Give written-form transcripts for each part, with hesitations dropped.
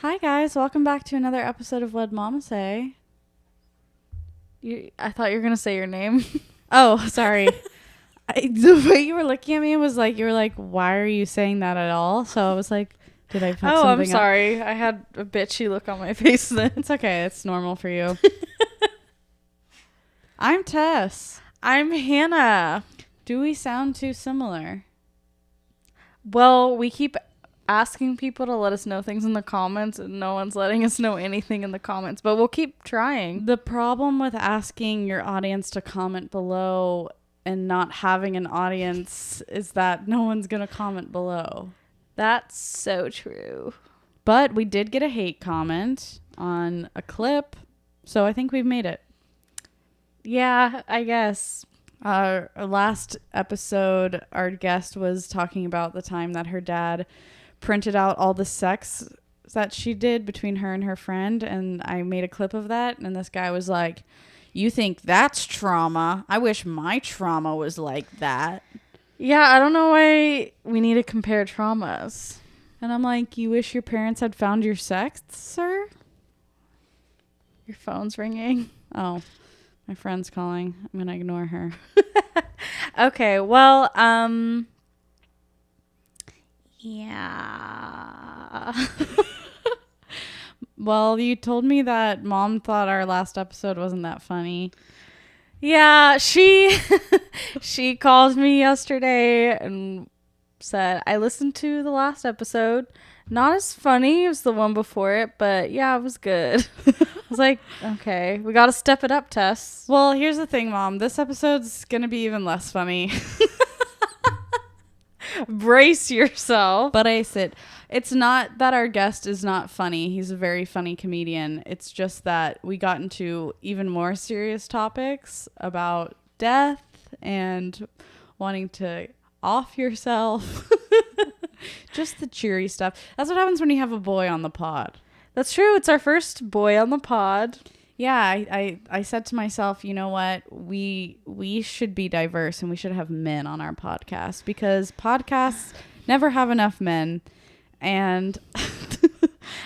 Hi guys, welcome back to another episode of What Mama Say. I thought you were gonna say your name. Oh, sorry. The way you were looking at me was like, you were like, why are you saying that at all? So I was like, did I fuck something I'm up? sorry. I had a bitchy look on my face then. It's okay. It's normal for you. I'm Tess. I'm Hannah. Do we sound too similar? Well, we keep asking people to let us know things in the comments, and no one's letting us know anything in the comments, but we'll keep trying. The problem with asking your audience to comment below and not having an audience is that no one's going to comment below. That's so true. But we did get a hate comment on a clip, so I think we've made it. Yeah, I guess. Our last episode, our guest was talking about the time that her dad printed out all the sex that she did between her and her friend, and I made a clip of that, and this guy was like, "You think that's trauma? I wish my trauma was like that." Yeah, I don't know why we need to compare traumas. And I'm like, "You wish your parents had found your sex, sir?" Your phone's ringing. Oh, my friend's calling. I'm gonna ignore her. Okay, well, yeah. Well, you told me that Mom thought our last episode wasn't that funny. Yeah, she called me yesterday and said, I listened to the last episode. Not as funny as the one before it, but yeah, it was good. I was like, okay, we got to step it up, Tess. Well, here's the thing, Mom. This episode's going to be even less funny. Brace yourself. But it's not that our guest is not funny. He's a very funny comedian. It's just that we got into even more serious topics about death and wanting to off yourself. Just the cheery stuff. That's what happens when you have a boy on the pod. That's true. It's our first boy on the pod. Yeah, I said to myself, you know what? We should be diverse and we should have men on our podcast because podcasts never have enough men. And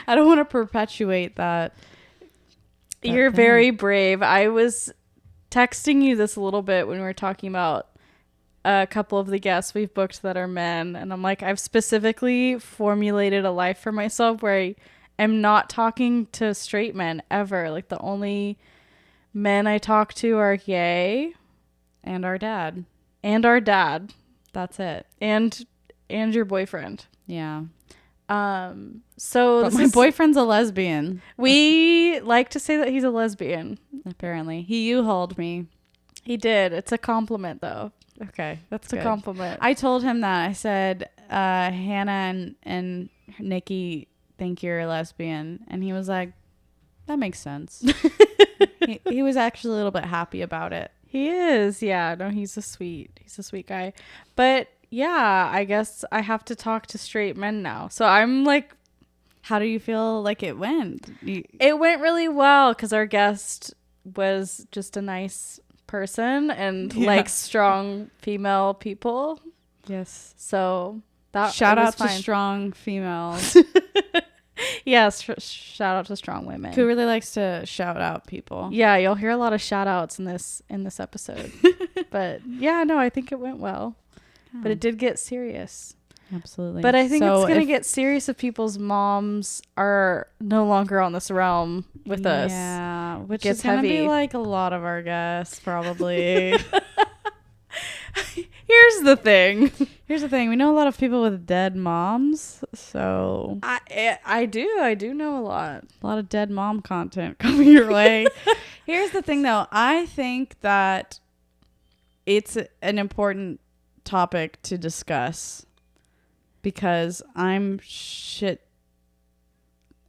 I don't want to perpetuate that. You're very brave. I was texting you this a little bit when we were talking about a couple of the guests we've booked that are men. And I'm like, I've specifically formulated a life for myself where I am not talking to straight men ever. Like the only men I talk to are gay. And our dad. And our dad. That's it. And your boyfriend. Yeah. So but my boyfriend's a lesbian. We like to say that he's a lesbian. Apparently. He U-hauled me. He did. It's a compliment though. Okay. That's a compliment. I told him that. I said, Hannah and Nikki think you're a lesbian. And he was like, that makes sense. he was actually a little bit happy about it. He is. Yeah. No, he's a sweet guy. But yeah, I guess I have to talk to straight men now. So I'm like, how do you feel like it went? It went really well because our guest was just a nice person and likes strong female people. Yes. So that shout out fine. To strong females. Yes, shout out to strong women. Who really likes to shout out people. Yeah, you'll hear a lot of shout outs in this episode. But yeah, no, I think it went well. But it did get serious. Absolutely. But I think it's going to get serious if people's moms are no longer on this realm with us. Yeah, which is going to be like a lot of our guests, probably. Here's the thing. We know a lot of people with dead moms, so I do know a lot. A lot of dead mom content coming your way. Here's the thing, though. I think that it's an important topic to discuss because I'm scared.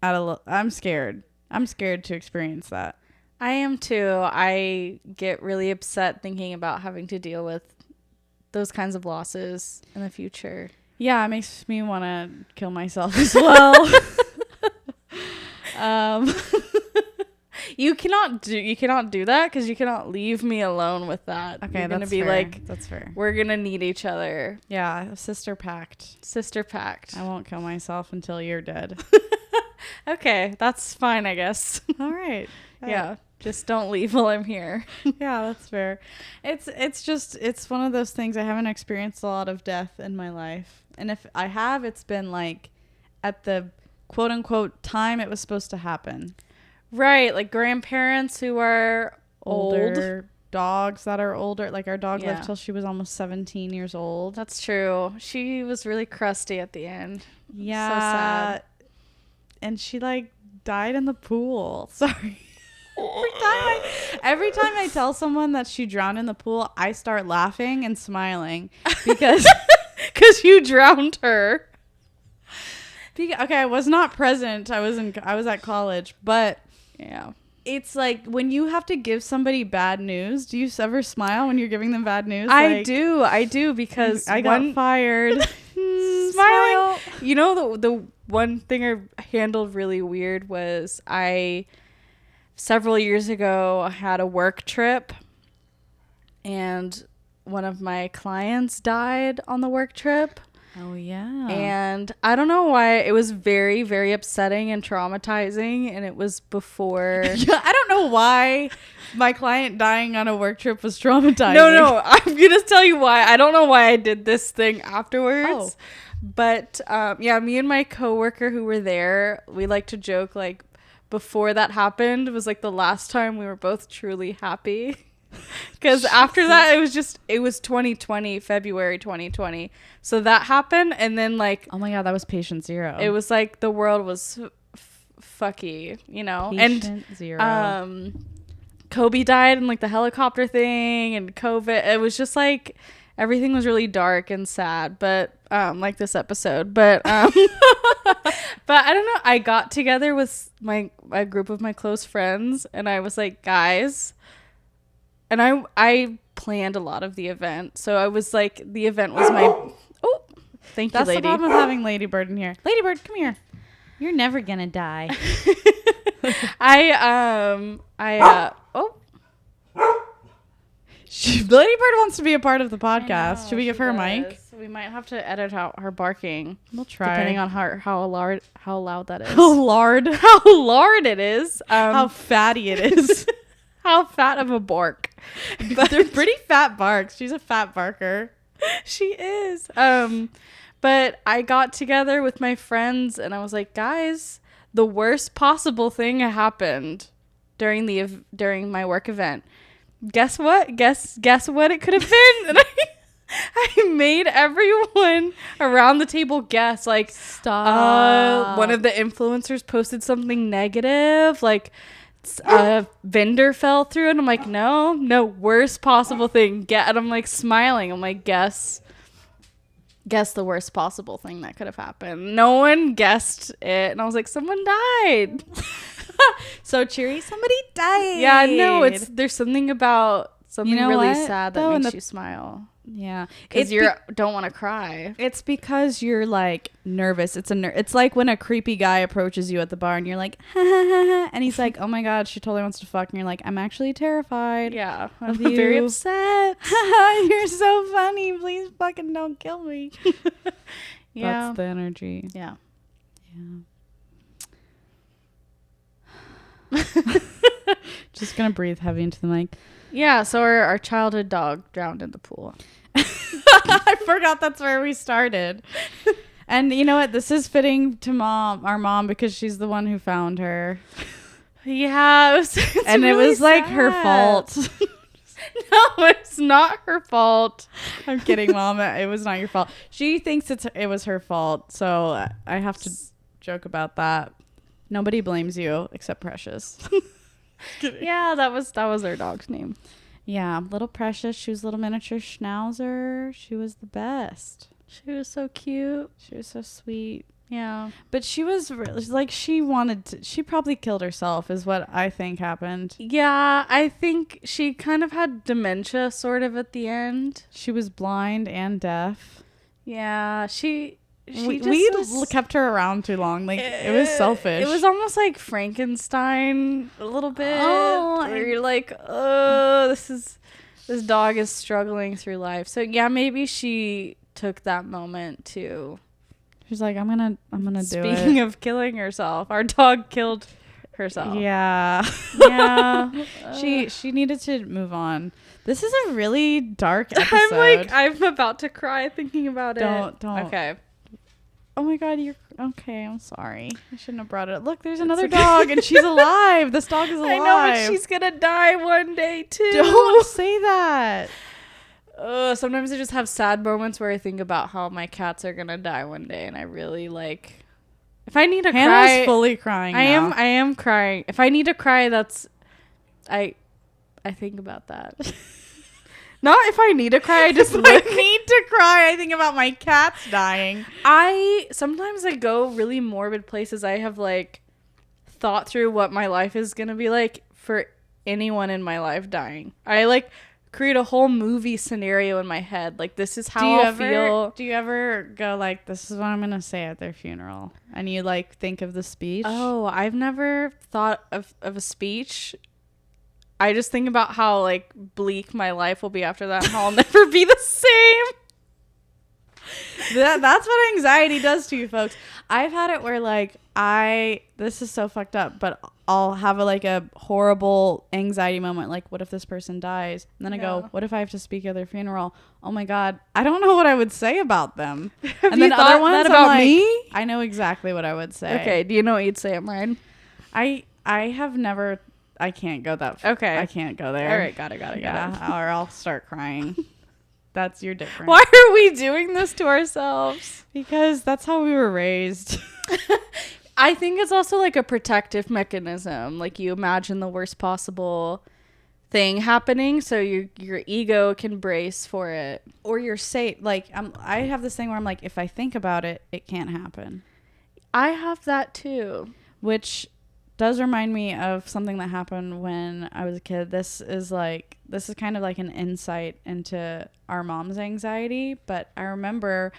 I'm scared to experience that. I am too. I get really upset thinking about having to deal with those kinds of losses in the future. Yeah, it makes me want to kill myself as well. You cannot do that because you cannot leave me alone with that. Okay, you're gonna be fair. like, that's fair. We're gonna need each other. Yeah, sister pact. Sister pact. I won't kill myself until you're dead. Okay, that's fine, I guess. All right. Yeah, just don't leave while I'm here. Yeah, that's fair. It's one of those things. I haven't experienced a lot of death in my life, and if I have, it's been like at the quote unquote time it was supposed to happen. Right, like grandparents who are Older old. dogs that are older. Like our dog Yeah. lived till she was almost 17 years old. That's true. She was really crusty at the end. Yeah. So sad. And she like died in the pool. Sorry. Every time I tell someone that she drowned in the pool, I start laughing and smiling because you drowned her. okay, I was not present. I was at college, but Yeah. it's like when you have to give somebody bad news, do you ever smile when you're giving them bad news? I do because I got fired. Smiling. You know, the one thing I handled really weird was several years ago, I had a work trip and one of my clients died on the work trip. Oh, yeah. And I don't know why. It was very, very upsetting and traumatizing. And it was before. Yeah, I don't know why my client dying on a work trip was traumatizing. No. I'm going to tell you why. I don't know why I did this thing afterwards. Oh. But yeah, me and my coworker who were there, we like to joke like before that happened was like the last time we were both truly happy. Because after that, it was 2020, February 2020. So that happened. And then like, Oh my God, that was patient zero. it was like the world was fucky, you know? Patient zero. And Kobe died in like the helicopter thing and COVID. It was just like everything was really dark and sad, but like this episode. But but I don't know. I got together with a group of my close friends and I was like, guys, and I planned a lot of the event. So I was like, the event was my thank you, That's lady. the problem with having Ladybird in here. Ladybird, come here. You're never gonna die. Ladybird wants to be a part of the podcast. Should we give her a mic? We might have to edit out her barking. We'll try. Depending on how loud that is. How lard. How lard it is. How fatty it is. How fat of a bark. But they're pretty fat barks. She's a fat barker. She is. But I got together with my friends and I was like, guys, the worst possible thing happened during my work event. Guess what? Guess what it could have been? And I made everyone around the table guess. Like, Stop. One of the influencers posted something negative. Like, a vendor fell through. And I'm like, no, worst possible thing. And I'm like smiling. I'm like, guess the worst possible thing that could have happened. No one guessed it. And I was like, someone died. So cheery. Somebody died. Yeah, no, there's something about something really what, sad though, that makes you smile. Yeah. Because don't want to cry. It's because you're like nervous. It's like when a creepy guy approaches you at the bar and you're like, ha, ha, ha, ha, and he's like, oh my God, she totally wants to fuck. And you're like, I'm actually terrified. Yeah. Of I'm very you. upset. You're so funny. Please fucking don't kill me. Yeah. That's the energy. Yeah. Just gonna breathe heavy into the mic. Yeah, so our childhood dog drowned in the pool. I forgot that's where we started. And you know what? This is fitting to our mom, because she's the one who found her. Yeah. And it was like her fault. No, it's not her fault. I'm kidding, Mom. It was not your fault. She thinks it was her fault. So I have to joke about that. Nobody blames you except Precious. Yeah, that was our dog's name. Yeah, little Precious. She was a little miniature schnauzer. She was the best. She was so cute. She was so sweet. Yeah. But she was like, she probably killed herself is what I think happened. Yeah, I think she kind of had dementia sort of at the end. She was blind and deaf. Yeah, we kept her around too long. Like, it was selfish. It was almost like Frankenstein a little bit. Oh, where you're like, oh, this dog is struggling through life. So yeah, maybe she took that moment to She's like, I'm gonna do it. Speaking of killing herself, our dog killed herself. Yeah. Yeah. She needed to move on. This is a really dark episode. I'm about to cry thinking about it. Don't. Okay. Oh my God, you're okay. I'm sorry. I shouldn't have brought it up. Look, there's another dog and she's alive. This dog is alive. I know, but she's gonna die one day too. Don't say that. Sometimes I just have sad moments where I think about how my cats are gonna die one day, and I really like. If I need to Hannah's cry, fully crying. I am crying. If I need to cry, I think about that. Not if I need to cry. I just I need to cry. I think about my cats dying. Sometimes I go really morbid places. I have like thought through what my life is gonna be like for anyone in my life dying. I like create a whole movie scenario in my head. Like, this is how I'll feel. Do you ever go like, this is what I'm gonna say at their funeral, and you like think of the speech? Oh, I've never thought of a speech. I just think about how like bleak my life will be after that, and how I'll never be the same. That's what anxiety does to you, folks. I've had it where like this is so fucked up, but I'll have a horrible anxiety moment. Like, what if this person dies? And then I go, what if I have to speak at their funeral? Oh my God, I don't know what I would say about them. And then other ones that about like, me? I know exactly what I would say. Okay, do you know what you'd say at mine? I have never. I can't go that. Okay, I can't go there. All right, got it. Yeah, or I'll start crying. That's your difference. Why are we doing this to ourselves? Because that's how we were raised. I think it's also like a protective mechanism. Like, you imagine the worst possible thing happening, so your ego can brace for it. Or you're safe. Like, I have this thing where I'm like, if I think about it, it can't happen. I have that too. Which does remind me of something that happened when I was a kid. This is kind of like an insight into our mom's anxiety. But I remember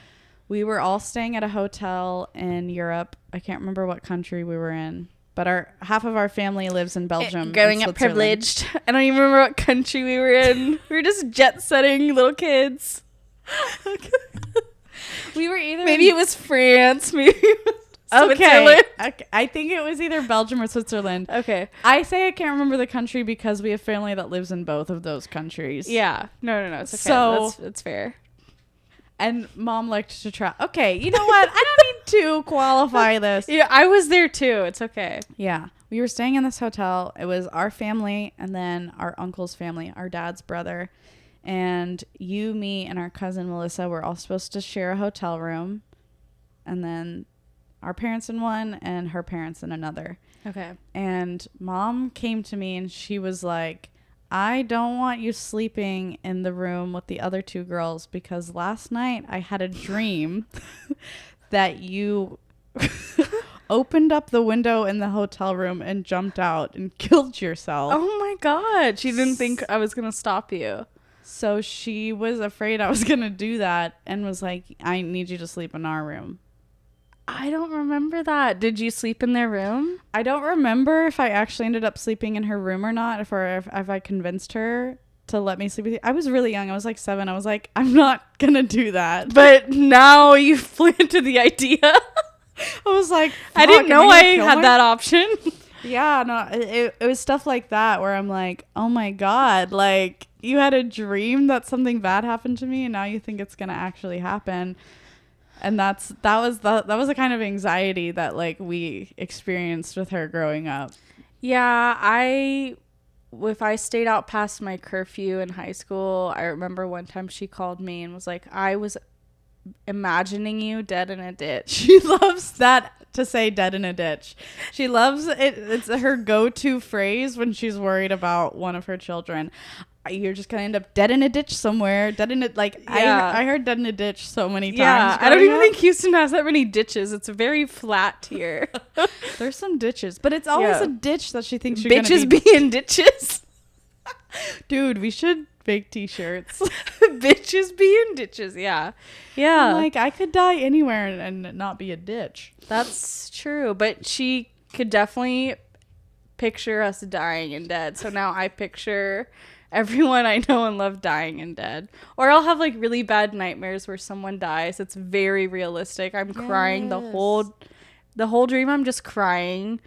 we were all staying at a hotel in Europe. I can't remember what country we were in, but half of our family lives in Belgium. Growing up privileged. I don't even remember what country we were in. We were just jet setting little kids. We were either maybe it was France, maybe it was Okay. I think it was either Belgium or Switzerland. Okay. I say I can't remember the country because we have family that lives in both of those countries. Yeah. No. It's okay. So that's fair. And Mom liked to try. Okay. You know what? I don't need to qualify this. Yeah, I was there too. It's okay. Yeah. We were staying in this hotel. It was our family and then our uncle's family, our dad's brother. And you, me, and our cousin Melissa were all supposed to share a hotel room. And then our parents in one and her parents in another. Okay. And Mom came to me and she was like, I don't want you sleeping in the room with the other two girls because last night I had a dream that you opened up the window in the hotel room and jumped out and killed yourself. Oh my God. She didn't think I was going to stop you. So she was afraid I was going to do that and was like, I need you to sleep in our room. I don't remember that. Did you sleep in their room? I don't remember if I actually ended up sleeping in her room or not, if I convinced her to let me sleep with you. I was really young. I was like 7. I was like, I'm not going to do that. But now you've planted the idea. I was like, I didn't know I had that option. Yeah, no, it was stuff like that where I'm like, oh my God, like you had a dream that something bad happened to me and now you think it's going to actually happen. And that was the kind of anxiety that like we experienced with her growing up. Yeah, if I stayed out past my curfew in high school, I remember one time she called me and was like, I was imagining you dead in a ditch. She loves that to say dead in a ditch. She loves it. It's her go-to phrase when she's worried about one of her children. You're just gonna end up dead in a ditch somewhere. Dead in it, like yeah. I heard dead in a ditch so many times. Yeah, I don't even think Houston has that many ditches. It's very flat here. There's some ditches, but it's always a ditch that she thinks you're bitches gonna be in ditches. Dude, we should make t-shirts. Bitches be in ditches. Yeah. I'm like I could die anywhere and not be a ditch. That's true, but she could definitely picture us dying and dead. So now I picture everyone I know and love dying and dead. Or I'll have like really bad nightmares where someone dies. It's very realistic. I'm crying the whole dream. I'm just crying.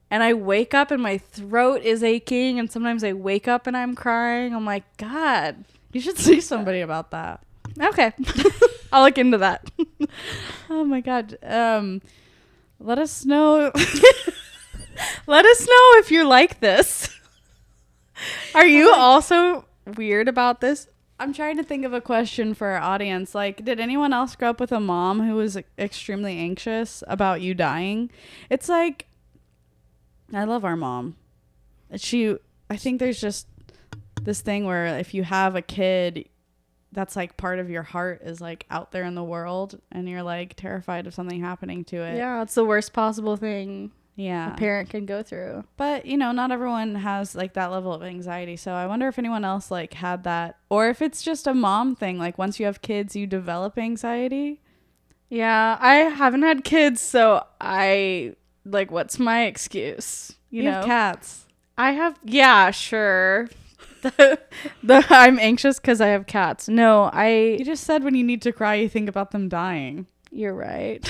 And I wake up and my throat is aching. And sometimes I wake up and I'm crying. I'm like, God. You should see somebody about that. Okay. I'll look into that. Oh my God. Let us know. Let us know if you're like this. Are you also weird about this? I'm trying to think of a question for our audience. Like, did anyone else grow up with a mom who was extremely anxious about you dying? It's like, I love our mom. I think there's just this thing where if you have a kid, that's like part of your heart is like out there in the world and you're like terrified of something happening to it. Yeah, it's the worst possible thing a parent can go through. But, you know, not everyone has like that level of anxiety. So I wonder if anyone else like had that, or if it's just a mom thing. Like once you have kids, you develop anxiety. Yeah, I haven't had kids, so what's my excuse? You know? Have cats. I have, yeah, sure. I'm anxious because I have cats. No, You just said when you need to cry, you think about them dying. You're right.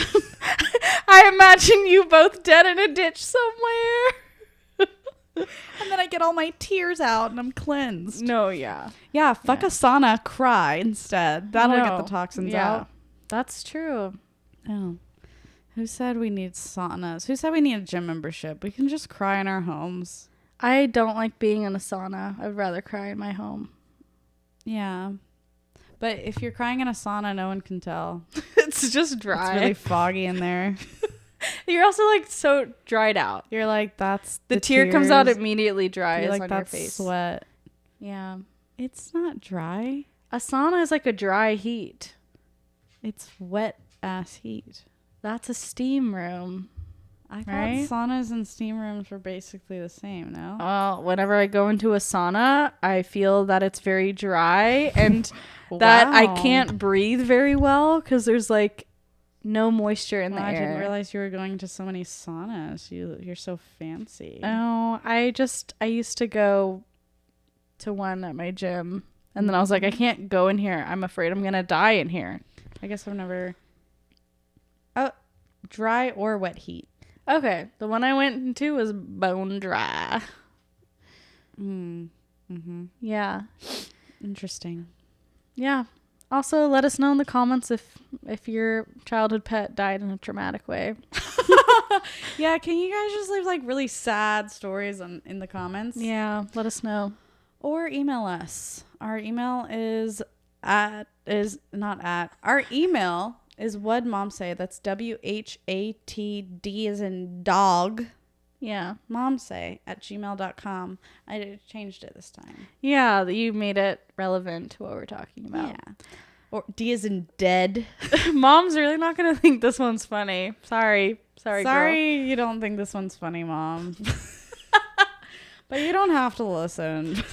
I imagine you both dead in a ditch somewhere. And then I get all my tears out and I'm cleansed. No, yeah. Yeah, fuck a sauna, cry instead. That'll get the toxins out. That's true. Oh. Who said we need saunas? Who said we need a gym membership? We can just cry in our homes. I don't like being in a sauna. I'd rather cry in my home. Yeah. But if you're crying in a sauna, no one can tell. It's just dry. It's really foggy in there. You're also like so dried out. You're like, that's the tear tears. comes out immediately dry. You're like, on that's your face. Sweat. Yeah. It's not dry. A sauna is like a dry heat. It's wet ass heat. That's a steam room. I thought saunas and steam rooms were basically the same, no? Well, whenever I go into a sauna, I feel that it's very dry and that I can't breathe very well because there's like no moisture in the air. I didn't realize you were going to so many saunas. You're so fancy. Oh, I used to go to one at my gym and then I was like, I can't go in here. I'm afraid I'm going to die in here. I guess I've never... Oh, dry or wet heat. Okay, the one I went into was bone dry. Mm-hmm. Yeah. Interesting. Yeah. Also, let us know in the comments if your childhood pet died in a traumatic way. Yeah, can you guys just leave like really sad stories in the comments? Yeah, let us know. Or email us. Our email is our email is What'd Mom Say? That's WHATD as in dog. Yeah. momsay@gmail.com. I changed it this time. Yeah, you made it relevant to what we're talking about. Yeah. Or D as in dead. Mom's really not going to think this one's funny. Sorry, girl. You don't think this one's funny, Mom. But you don't have to listen.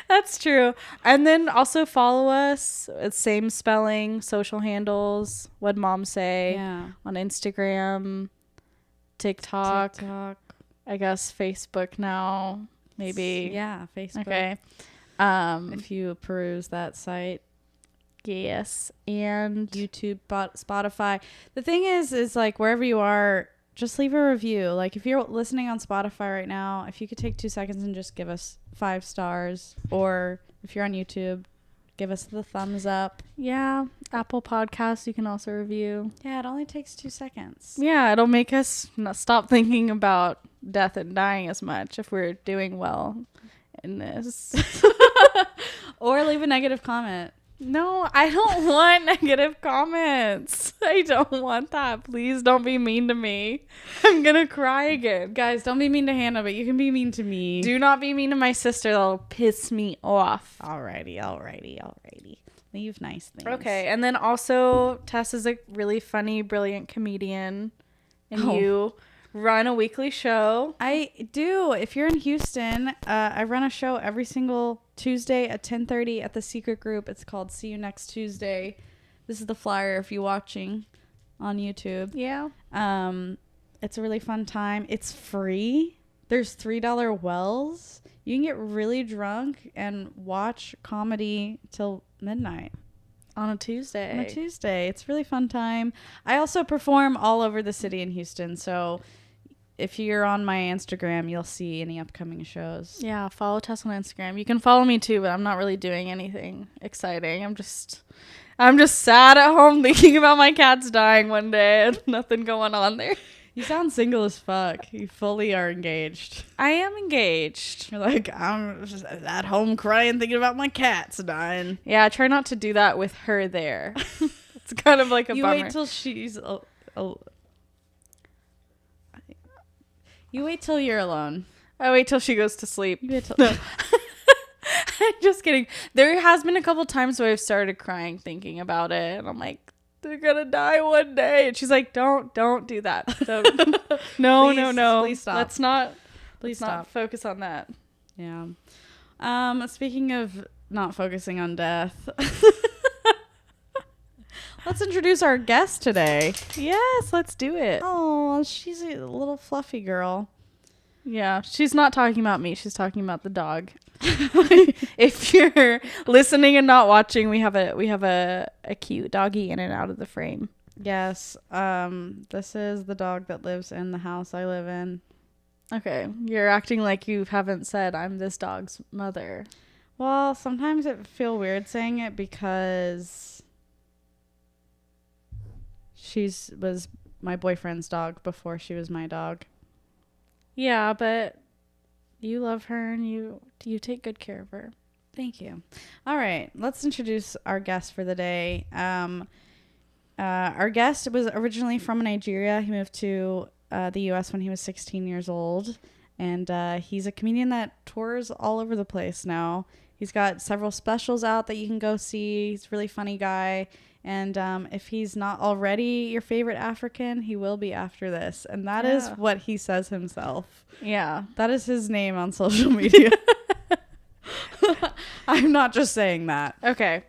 That's true. And then also follow us. It's same spelling, social handles. What'd Mom Say? Yeah. On Instagram, TikTok. I guess Facebook now. Maybe. Yeah, Facebook. Okay. If you peruse that site. Yes. And YouTube, Spotify. The thing is like wherever you are, just leave a review. Like if you're listening on Spotify right now, if you could take 2 seconds and just give us 5 stars, or if you're on YouTube, give us the thumbs up. Yeah, Apple Podcasts you can also review. Yeah, it only takes 2 seconds. Yeah, it'll make us not stop thinking about death and dying as much if we're doing well in this. Or leave a negative comment. No, I don't want negative comments. I don't want that. Please don't be mean to me. I'm going to cry again. Guys, don't be mean to Hannah, but you can be mean to me. Do not be mean to my sister. That'll piss me off. Alrighty. Leave nice things. Okay, and then also Tess is a really funny, brilliant comedian. And you run a weekly show. I do. If you're in Houston, I run a show every single Tuesday at 10:30 at the secret group. It's called See You Next Tuesday. This is the flyer if you're watching on YouTube. Yeah. It's a really fun time. It's free, There's $3 wells. You can get really drunk and watch comedy till midnight. On a Tuesday. On a Tuesday. It's a really fun time. I also perform all over the city in Houston. So if you're on my Instagram, you'll see any upcoming shows. Yeah, follow Tess on Instagram. You can follow me too, but I'm not really doing anything exciting. I'm just sad at home thinking about my cats dying one day and nothing going on there. You sound single as fuck. You fully are engaged. I am engaged. You're like, I'm just at home crying thinking about my cats dying. Yeah, I try not to do that with her there. It's kind of like a you bummer. Wait till she's... You wait till you're alone. I wait till she goes to sleep. You wait till... No. I'm just kidding. There has been a couple times where I've started crying thinking about it. And I'm like, they're gonna die one day. And she's like, don't do that. No. Please stop. Let's not focus on that. Yeah. Speaking of not focusing on death, let's introduce our guest today. Yes, let's do it. Oh, she's a little fluffy girl. Yeah, she's not talking about me. She's talking about the dog. If you're listening and not watching, we have a cute doggy in and out of the frame. Yes. This is the dog that lives in the house I live in. Okay, you're acting like you haven't said I'm this dog's mother. Well, sometimes it feel weird saying it because was my boyfriend's dog before she was my dog. Yeah, but you love her and you take good care of her. Thank you. All right, let's introduce our guest for the day. Our guest was originally from Nigeria. He moved to the U.S. when he was 16 years old, and he's a comedian that tours all over the place now. He's got several specials out that you can go see. He's a really funny guy. And if he's not already your favorite African, he will be after this. And that is what he says himself. Yeah. That is his name on social media. I'm not just saying that. Okay.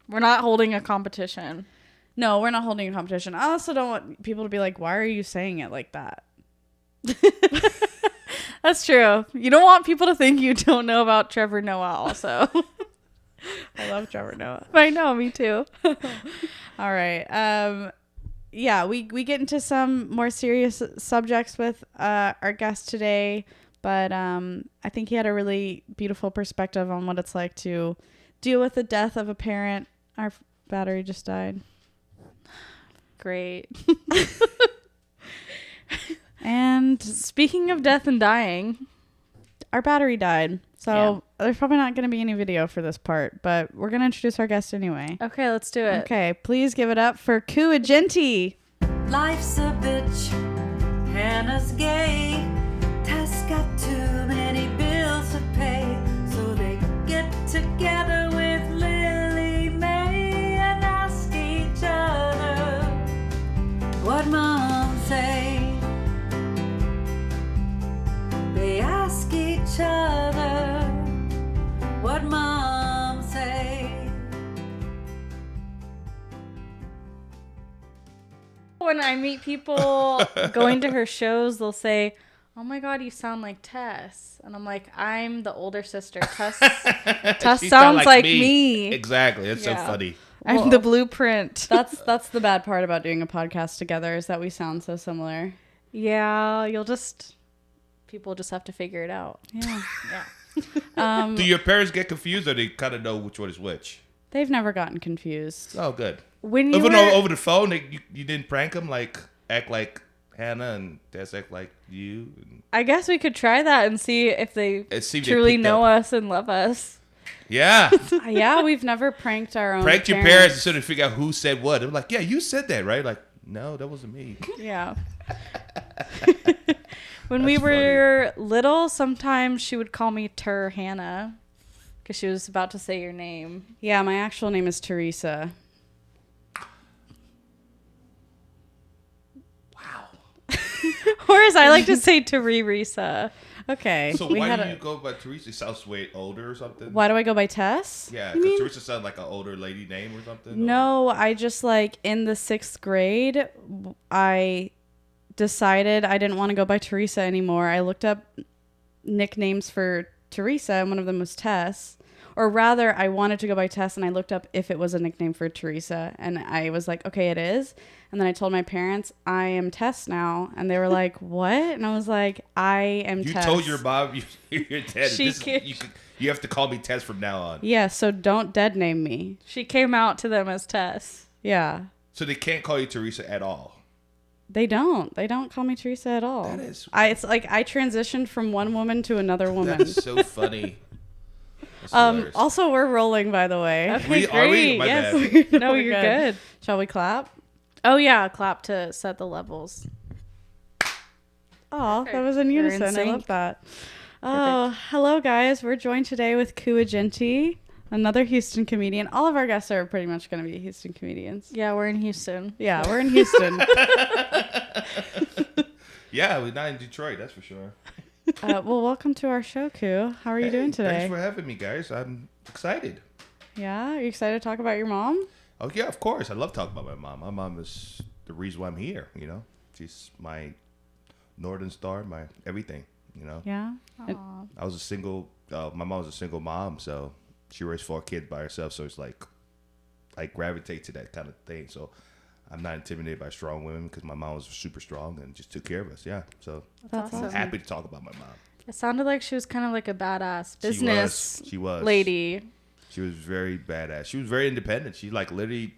We're not holding a competition. No, we're not holding a competition. I also don't want people to be like, why are you saying it like that? That's true. You don't want people to think you don't know about Trevor Noah also. I love Trevor Noah. I know, me too. All right. Yeah, we get into some more serious subjects with our guest today, but I think he had a really beautiful perspective on what it's like to deal with the death of a parent. Our battery just died. Great. And speaking of death and dying, our battery died. So there's probably not going to be any video for this part, but we're going to introduce our guest anyway. Okay, let's do it. Okay, please give it up for Ku Egenti. Life's a bitch, Hannah's gay. Tess got too many bills to pay, so they get together with Lily May and ask each other what mom say. They ask each other what mom say. When I meet people going to her shows, they'll say, "Oh my God, you sound like Tess," and I'm like, "I'm the older sister. Tess sounds like me." Exactly. It's so funny. I'm the blueprint. That's the bad part about doing a podcast together is that we sound so similar. Yeah, people just have to figure it out. Yeah. Do your parents get confused, or they kind of know which one is which? They've never gotten confused. Oh, good. When you Even were over the phone, you didn't prank them, like act like Hannah and Tess act like you. I guess we could try that and see if they See if they truly picked know up. us and love us. Yeah. Yeah, we've never pranked our own Pranked your parents and sort of figure out who said what. They're like, yeah, you said that, right? Like, no, that wasn't me. Yeah. When we were little, sometimes she would call me Hannah because she was about to say your name. Yeah, my actual name is Teresa. Or as I like to say, Teresa. Okay. So why do you go by Teresa? It sounds way older or something? Why do I go by Tess? Yeah, because Teresa sounds like an older lady name or something? No, I just like in the 6th grade, I decided I didn't want to go by Teresa anymore. I looked up nicknames for Teresa, and one of them was Tess. Or rather, I wanted to go by Tess, and I looked up if it was a nickname for Teresa, and I was like, okay, it is. And then I told my parents, I am Tess now, and they were like, what? And I was like, I am You Tess. told your mom you're Tess. You have to call me Tess from now on. Yeah, so don't dead name me. She came out to them as Tess. Yeah. So they can't call you Teresa at all. They don't call me Teresa at all. That is. It's like I transitioned from one woman to another woman. That is so funny. That's hilarious. Also, we're rolling, by the way. Okay, Are we? great. My Yes. bad. No, you're good. Shall we clap? Oh yeah, clap to set the levels. Oh, that was in You're in unison. I sync. love that. Oh, hello, guys. We're joined today with Ku Egenti, another Houston comedian. All of our guests are pretty much going to be Houston comedians. Yeah, we're in Houston. Yeah, we're in Houston. Yeah, we're not in Detroit, that's for sure. Well, welcome to our show, Ku. How are you doing today? Thanks for having me, guys. I'm excited. Yeah, are you excited to talk about your mom? Oh, yeah, of course. I love talking about my mom. My mom is the reason why I'm here, you know. She's my Northern Star, my everything, you know. Yeah. I was a single, my mom was a single mom, so she raised 4 kids by herself. So it's like, I gravitate to that kind of thing. So I'm not intimidated by strong women because my mom was super strong and just took care of us. Yeah. So That's awesome. I'm happy to talk about my mom. It sounded like she was kind of like a badass business She was. lady. She was very badass. She was very independent. She like literally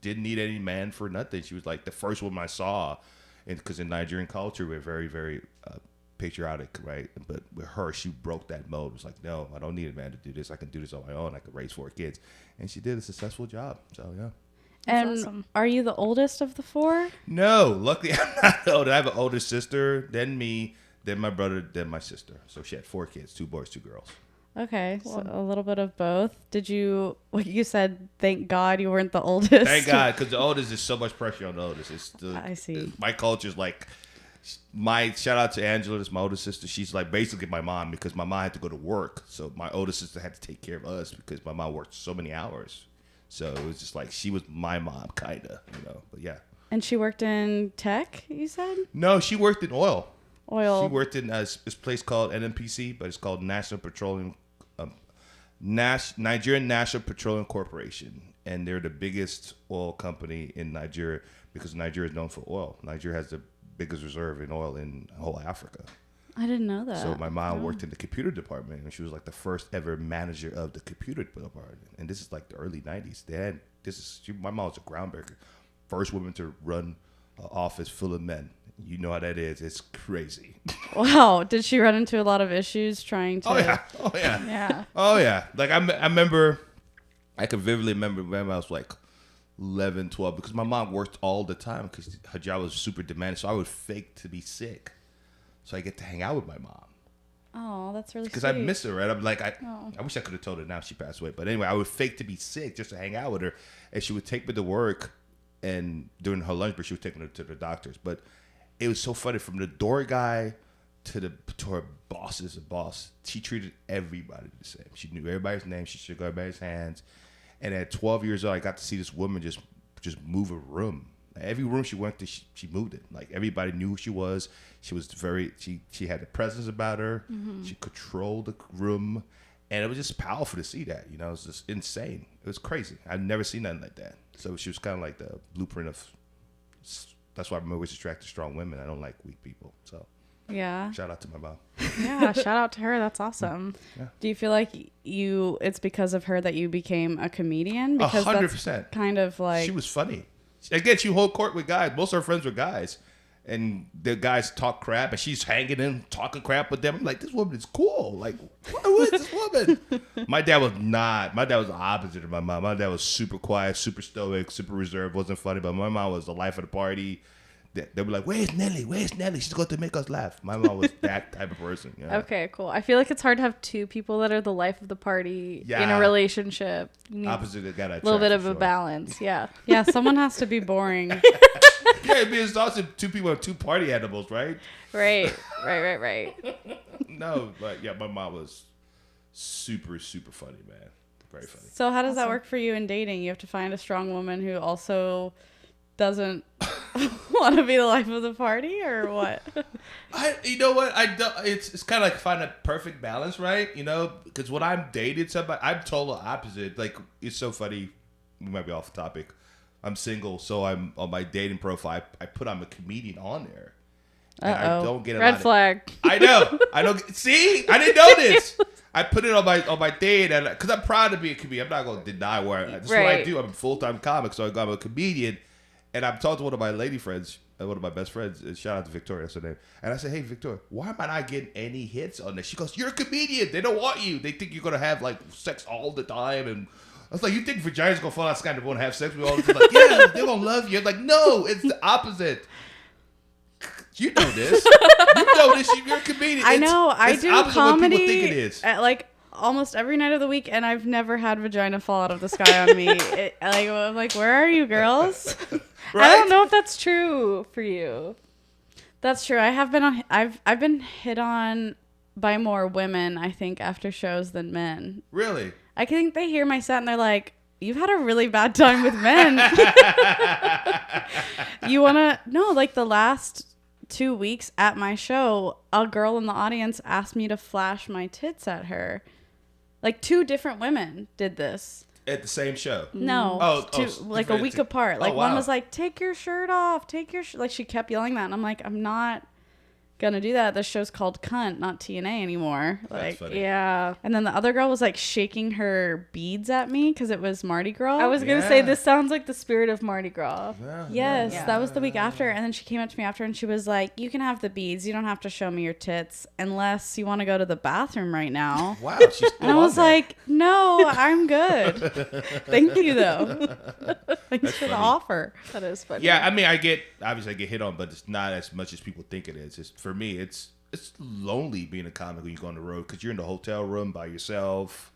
didn't need any man for nothing. She was like the first woman I saw, because in Nigerian culture we're very, very patriotic, right? But with her, she broke that mold. It was like, no, I don't need a man to do this. I can do this on my own. I can raise 4 kids, and she did a successful job. So yeah. And awesome. are you the oldest of the 4? No, luckily I'm not old. I have an older sister, then me, then my brother, then my sister. So she had 4 kids, 2 boys, 2 girls. Okay, so a little bit of both. Did you? What you said? Thank God you weren't the oldest. Thank God, because the oldest is so much pressure on the oldest. I see. My culture is like, my shout out to Angela, that's my older sister. She's like basically my mom because my mom had to go to work, so my older sister had to take care of us because my mom worked so many hours. So it was just like she was my mom, kinda, you know. But yeah. And she worked in tech. You said No, she worked in oil. oil. She worked in this place called NMPC, but it's called Nigerian National Petroleum Corporation, and they're the biggest oil company in Nigeria because Nigeria is known for oil. Nigeria has the biggest reserve in oil in whole Africa. I didn't know that. So my mom worked in the computer department, and she was like the first ever manager of the computer department. And this is like the early '90s. My mom was a groundbreaker, first woman to run an office full of men. You know how that is. It's crazy. Wow. Did she run into a lot of issues trying to? Oh yeah. Yeah. Oh yeah. Like I remember, I could vividly remember when I was like 11, 12, because my mom worked all the time because her job was super demanding. So I would fake to be sick, so I get to hang out with my mom. Oh, that's really Because sweet. I miss her, right? I'm like, I wish I could have told her now she passed away. But anyway, I would fake to be sick just to hang out with her, and she would take me to work, and during her lunch break, she would take me to the doctors. But it was so funny, from the door guy to her boss's boss. She treated everybody the same. She knew everybody's name. She shook everybody's hands. And at 12 years old, I got to see this woman just move a room. Every room she went to, she moved it. Like everybody knew who she was. She was she had a presence about her. Mm-hmm. She controlled the room, and it was just powerful to see that. You know, it was just insane. It was crazy. I've never seen nothing like that. So she was kind of like the blueprint of. That's why I'm always attracted to strong women. I don't like weak people. So Yeah. shout out to my mom. Yeah. Shout out to her. That's awesome. Yeah. Do you feel like it's because of her that you became a comedian? Because 100%. that's kind of like She was funny. Again, she hold court with guys. Most of her friends were guys. And the guys talk crap, and she's hanging in, talking crap with them. I'm like, this woman is cool. Like, who is this woman? My dad was not. My dad was the opposite of my mom. My dad was super quiet, super stoic, super reserved, wasn't funny. But my mom was the life of the party. They were like, where's Nelly? Where's Nelly? She's going to make us laugh. My mom was that type of person. You know? Okay, cool. I feel like it's hard to have 2 people that are the life of the party in Yeah. a relationship. You need Opposite of that. a little bit of a balance. Yeah. yeah, someone has to be boring. Yeah, it's also 2 people are 2 party animals, right? Right. No, but yeah, my mom was super, super funny, man. Very funny. So how does that work for you in dating? You have to find a strong woman who also doesn't want to be the life of the party or what? You know what? I don't. It's kind of like finding a perfect balance, right? You know, because when I'm dating somebody, I'm total opposite. Like, it's so funny. We might be off topic. I'm single, so I'm on my dating profile. I put I'm a comedian on there. And I don't get a Red lot flag. I know. I don't see. I didn't know this. I put it on my date, and because I'm proud to be a comedian, I'm not going to deny where that's what I do. I'm a full-time comic, so I'm a comedian, and I'm talking to one of my lady friends, one of my best friends. Shout out to Victoria, that's her name. And I said, "Hey, Victoria, why am I not getting any hits on this?" She goes, "You're a comedian. They don't want you. They think you're gonna have like sex all the time." And I was like, "You think vagina's gonna fall out of the sky and they won't have sex with you all the time?" Like, yeah, they won't love you. I'm like, no, it's the opposite. You know this. You know this. You're a comedian. I know. I do comedy. People think it is. At like almost every night of the week, and I've never had vagina fall out of the sky on me. I'm like, where are you, girls? Right? I don't know if that's true for you. That's true. I have been on. I've been hit on by more women, I think, after shows than men. Really? I think they hear my set and they're like, "You've had a really bad time with men." You wanna no? Like the last 2 weeks at my show, a girl in the audience asked me to flash my tits at her. Like 2 different women did this. At the same show? No. Like a week apart. Like one was like, "Take your shirt off. Take your like she kept yelling that. And I'm like, I'm not gonna do that. This show's called Cunt, not TNA anymore. Like, funny. Yeah. And then the other girl was like shaking her beads at me because it was Mardi Gras. I was gonna say this sounds like the spirit of Mardi Gras. Yes, that was the week after. And then she came up to me after and she was like, "You can have the beads. You don't have to show me your tits unless you want to go to the bathroom right now." Wow. She's and I was like, "No, I'm good. Thank you though." Thanks for the offer. That is funny. Yeah, I mean, I get hit on, but it's not as much as people think it is. For me, it's lonely being a comic when you go on the road because you're in the hotel room by yourself,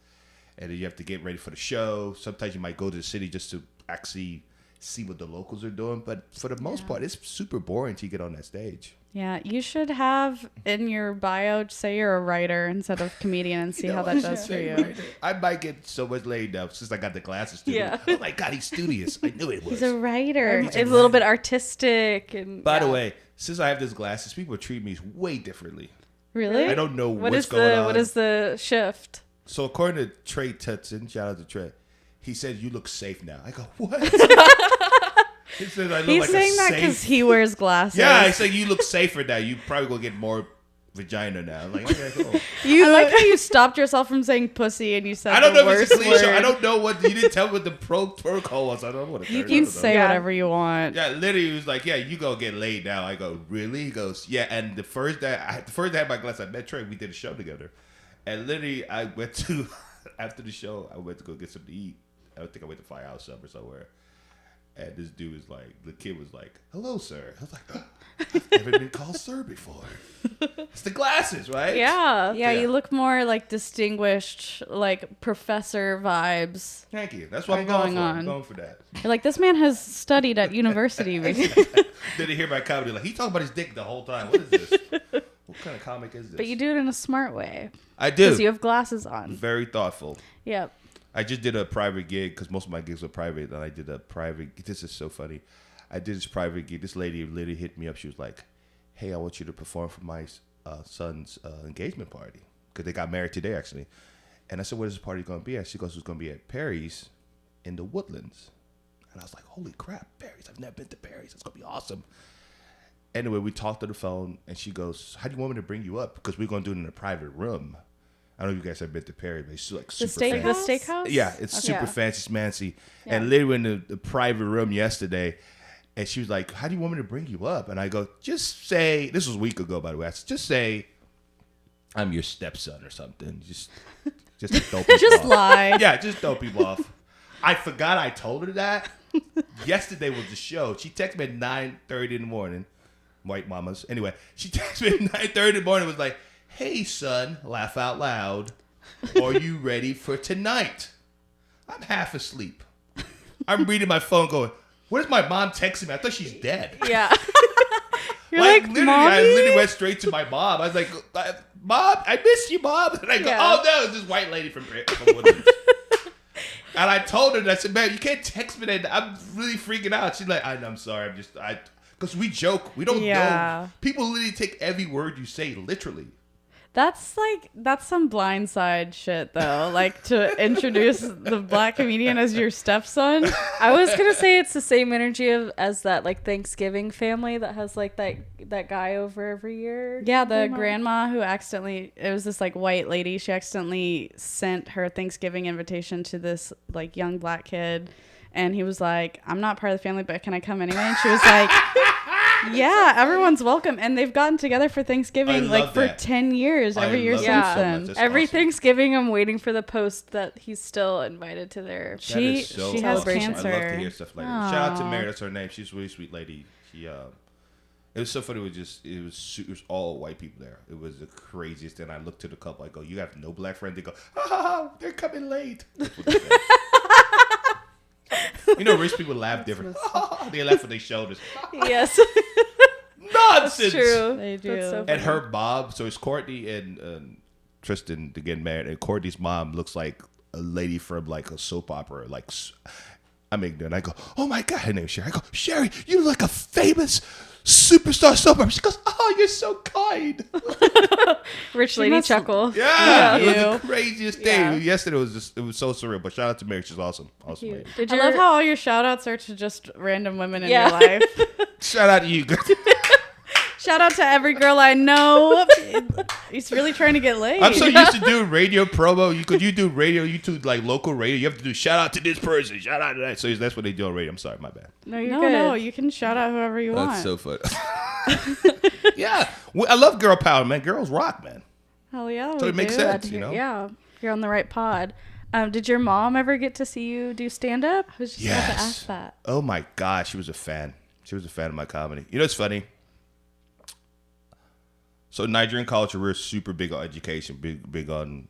and then you have to get ready for the show. Sometimes you might go to the city just to actually see what the locals are doing, but for the most part, it's super boring till you get on that stage. Yeah, you should have in your bio say you're a writer instead of comedian and see how that does for you. I might get so much laid now since I got the glasses. Oh my God, he's studious. I knew it was. He's a writer. It's a little bit artistic. And By the way, since I have these glasses, people treat me way differently. Really? I don't know what's going on. What is the shift? So according to Trey Tutson, shout out to Trey, he said you look safe now. I go, what? He says I look He's like saying that because he wears glasses. Yeah, I say you look safer now. You probably gonna get more vagina now. I'm like, okay, cool. I like how you stopped yourself from saying pussy and you said I don't the know if worst it's a cliche. word. I don't know what you didn't tell me what the protocol was. I don't know what it You can say whatever you want. Yeah, literally, he was like, "Yeah, you gonna get laid now." I go, "Really?" He goes, "Yeah." And the first day I had my glass, I met Trey. We did a show together, and literally, I went to after the show, I went to go get something to eat. I think I went to Firehouse Sub or somewhere. And this dude was like, the kid was like, "Hello, sir." I was like, "I've never been called sir before." It's the glasses, right? Yeah, you look more like distinguished, like professor vibes. Thank you. That's what I'm going for. I'm going for that. You're like, this man has studied at university. Did he hear my comedy? Like, he talking about his dick the whole time. What is this? What kind of comic is this? But you do it in a smart way. I do. Because you have glasses on. Very thoughtful. Yep. I just did a private gig because most of my gigs were private, and I did a private. This is so funny. I did this private gig. This lady literally hit me up. She was like, "Hey, I want you to perform for my son's engagement party because they got married today, actually." And I said, "What is this party going to be at?" She goes, "It's going to be at Perry's in the Woodlands." And I was like, "Holy crap, Perry's! I've never been to Perry's. It's going to be awesome." Anyway, we talked on the phone, and she goes, "How do you want me to bring you up? Because we're going to do it in a private room." I don't know if you guys have been to Perry, but it's like super fancy. The steakhouse? Yeah, it's super fancy, schmancy. Yeah. And literally in the private room yesterday, and she was like, "How do you want me to bring you up?" And I go, "Just say," this was a week ago, by the way. I said, "Just say I'm your stepson or something. Just to throw people just off." lie. Yeah, just throw people off. I forgot I told her that. Yesterday was the show. She texted me at 9:30 in the morning. White mamas. Anyway, she texted me at 9:30 in the morning and was like, "Hey, son," laugh out loud, "are you ready for tonight?" I'm half asleep. I'm reading my phone going, "Where's my mom texting me? I thought she's dead." Yeah. You're like like, literally, Mommy? I literally went straight to my mom. I was like, "Mom, I miss you, Mom." And I go, "Oh, no, it's this white lady from Woodlands." And I told her, and I said, "Man, you can't text me that. I'm really freaking out." She's like, "I'm sorry. Because we joke. We don't Yeah. know. People literally take every word you say literally. That's some blindside shit though. Like to introduce the black comedian as your stepson. I was gonna say it's the same energy as that like Thanksgiving family that has like that guy over every year. Yeah, the grandma who it was this like white lady. She accidentally sent her Thanksgiving invitation to this like young black kid, and he was like, "I'm not part of the family, but can I come anyway?" And she was like, "Yeah, everyone's welcome." And they've gotten together for Thanksgiving like for 10 years, every year since then. Every Thanksgiving, I'm waiting for the post that he's still invited to their. She has cancer. I love to hear stuff like that. Shout out to Mary, that's her name. She's a really sweet lady. She it was so funny. It was all white people there. It was the craziest thing. I looked to the couple. I go, "You have no black friend?" They go, "They're coming late." That's what they said. You know, rich people laugh different. They laugh with their shoulders. Yes. Nonsense. That's true. They do. So And her mom, so it's Courtney and Tristan to get married, and Courtney's mom looks like a lady from like a soap opera. Like, I'm ignorant. I go, "Oh my God," her name's Sherry. I go, "Sherry, you look like a famous superstar soap opera." She goes, "Oh, you're so kind." Rich lady chuckle. Yeah, it was the craziest thing. Yeah. Yesterday it was so surreal. But shout out to Mary, she's awesome. Awesome lady. I love how all your shout outs are to just random women in your life. Shout out to you. Shout out to every girl I know. He's really trying to get laid. I'm so used to doing radio promo. You do radio, you do like local radio. You have to do shout out to this person, shout out to that. So that's what they do on radio. I'm sorry, my bad. No, you're good. No, you can shout out whoever you want. That's so funny. Yeah, I love girl power, man. Girls rock, man. Hell yeah, So it makes sense, you know. Yeah, you're on the right pod. Did your mom ever get to see you do stand up? I was just about to ask that. Oh my gosh, she was a fan. She was a fan of my comedy. You know, it's funny. So Nigerian culture, we're super big on education, big on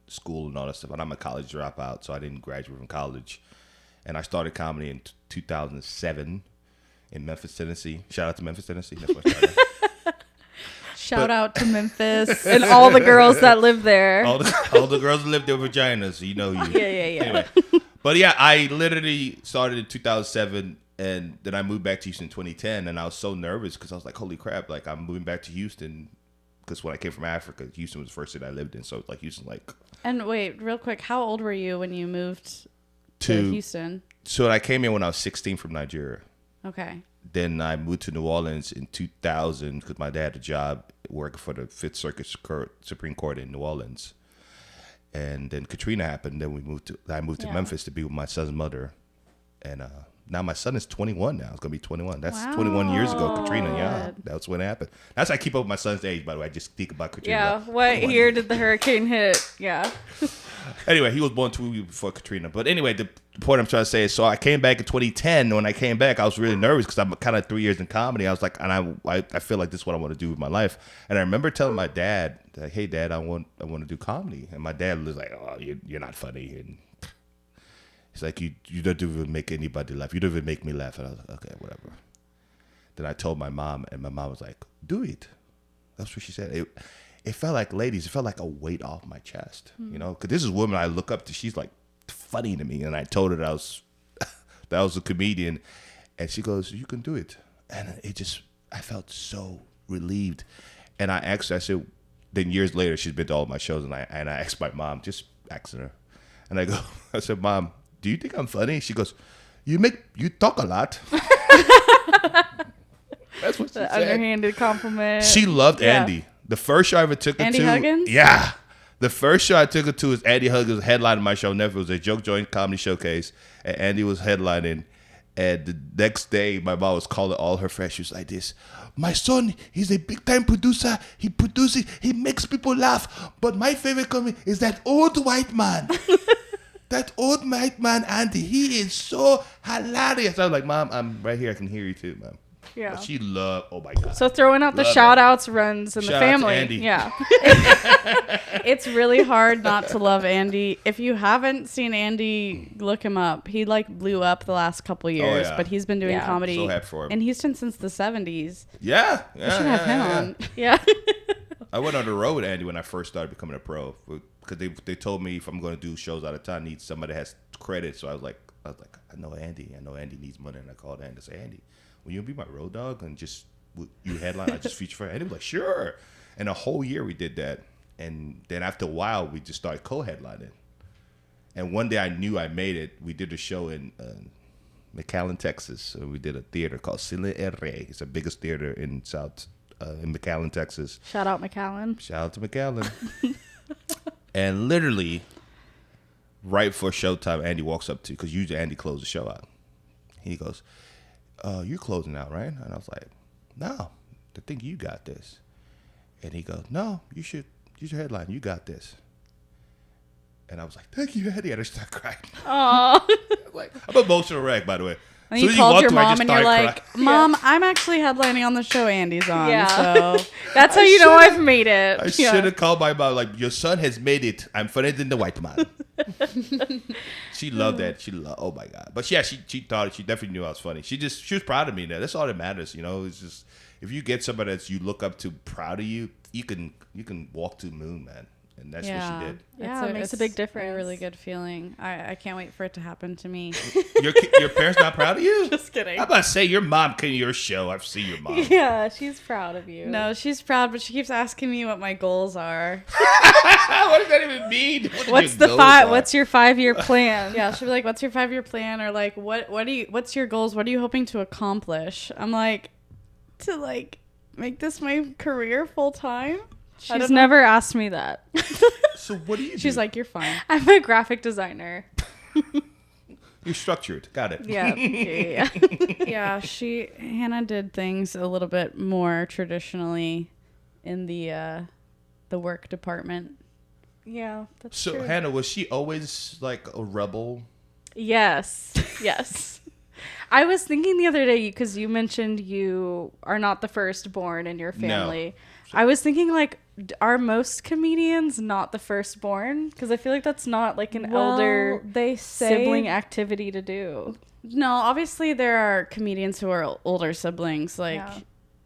school and all that stuff. And I'm a college dropout, so I didn't graduate from college. And I started comedy in 2007 in Memphis, Tennessee. Shout out to Memphis, Tennessee. That's where I started. Shout out to Memphis. And all the girls that live there. All the girls that live there vaginas, so you know you. Yeah. Anyway, but yeah, I literally started in 2007. And then I moved back to Houston in 2010, and I was so nervous because I was like, "Holy crap!" Like I'm moving back to Houston because when I came from Africa, Houston was the first city I lived in. So like Houston, like. And wait, real quick, how old were you when you moved to Houston? So I came in when I was 16 from Nigeria. Okay. Then I moved to New Orleans in 2000 because my dad had a job working for the Fifth Circuit Supreme Court in New Orleans. And then Katrina happened. Then I moved to Memphis to be with my son's mother, and now my son is 21 now. It's going to be 21. That's 21 years ago, Katrina. Yeah, that's when it happened. That's how I keep up with my son's age, by the way. I just think about Katrina. Yeah, what year did the hurricane hit? Yeah. Anyway, he was born 2 weeks before Katrina. But anyway, the point I'm trying to say is, so I came back in 2010. When I came back, I was really nervous because I'm kind of 3 years in comedy. I was like, and I feel like this is what I want to do with my life. And I remember telling my dad, like, "Hey, Dad, I want to do comedy." And my dad was like, "Oh, you're not funny." And he's like, you don't even make anybody laugh. You don't even make me laugh. And I was like, okay, whatever. Then I told my mom, and my mom was like, "Do it." That's what she said. It felt like, ladies, it felt like a weight off my chest, you know? Because this is a woman I look up to. She's like funny to me. And I told her that I was a comedian. And she goes, "You can do it." And I felt so relieved. And I asked her, I said, then years later, she's been to all my shows. And I asked my mom, just asking her. And I said, "Mom, do you think I'm funny?" She goes, you talk a lot." That's what she said. Underhanded compliment. She loved Andy. The first show I ever took her Andy to. Huggins? Yeah. The first show I took her to is Andy Huggins headlining my show. Never. It was a Joke Joint Comedy Showcase. And Andy was headlining. And the next day, my mom was calling all her friends. She was like this: "My son, he's a big-time producer. He produces, he makes people laugh. But my favorite comedy is that old white man." That old white man, Andy, he is so hilarious. I was like, "Mom, I'm right here. I can hear you too, Mom." Yeah. But she loved, oh my God. So throwing out the shout outs runs in the Shout out to family. Andy. Yeah. It's really hard not to love Andy. If you haven't seen Andy, look him up. He like blew up the last couple years, yeah. but he's been doing comedy So happy for him. in Houston since the 70s. Yeah. We should have him on. Yeah. I went on the road with Andy when I first started becoming a pro because they told me if I'm going to do shows out of town, I need somebody that has credit. So I was like, I know Andy. I know Andy needs money, and I called Andy to say, "Andy, will you be my road dog and just you headline? I just feature for it. And he was like, sure. And a whole year we did that. And then after a while, we just started co-headlining. And one day I knew I made it. We did a show in McAllen, Texas. So we did a theater called Cine R. It's the biggest theater in in McAllen, Texas. Shout out McAllen. Shout out to McAllen. And literally, right before showtime, Andy walks up to, because usually Andy closes the show out. He goes, you're closing out, right? And I was like, no, I think you got this. And he goes, no, you should use your headline. You got this. And I was like, thank you, Andy. And I started crying. Aww. Like, I'm an emotional wreck, by the way. And you called your mom and you're like, Mom, I'm actually headlining on the show Andy's on. Yeah. So That's how you know I've made it. I should have called my mom, like, your son has made it. I'm funnier than the white man. She loved that. Oh my God. But yeah, she thought it. She definitely knew I was funny. She was proud of me. That's all that matters. You know, it's just, if you get somebody that you look up to proud of you, you can walk to the moon, man. And that's what she did. Yeah, it makes a big difference. A really good feeling. I can't wait for it to happen to me. Your parents not proud of you? Just kidding. I'm about to say your mom came to your show. I've seen your mom. Yeah, she's proud of you. No, she's proud, but she keeps asking me what my goals are. What does that even mean? What's your 5-year plan? Yeah, she'll be like, "What's your 5-year plan?" Or like, what's your goals? What are you hoping to accomplish? I'm like, to like make this my career full time. She's never asked me that. So what do you do? She's like, "You're fine." I'm a graphic designer. You're structured. Got it. Yeah. Yeah, Hannah did things a little bit more traditionally in the work department. Yeah, that's So true. Hannah, was she always like a rebel? Yes. I was thinking the other day, because you mentioned you are not the firstborn in your family. No. I was thinking, like, are most comedians not the firstborn? Because I feel like that's not like an elder sibling activity to do. No, obviously there are comedians who are older siblings. Like,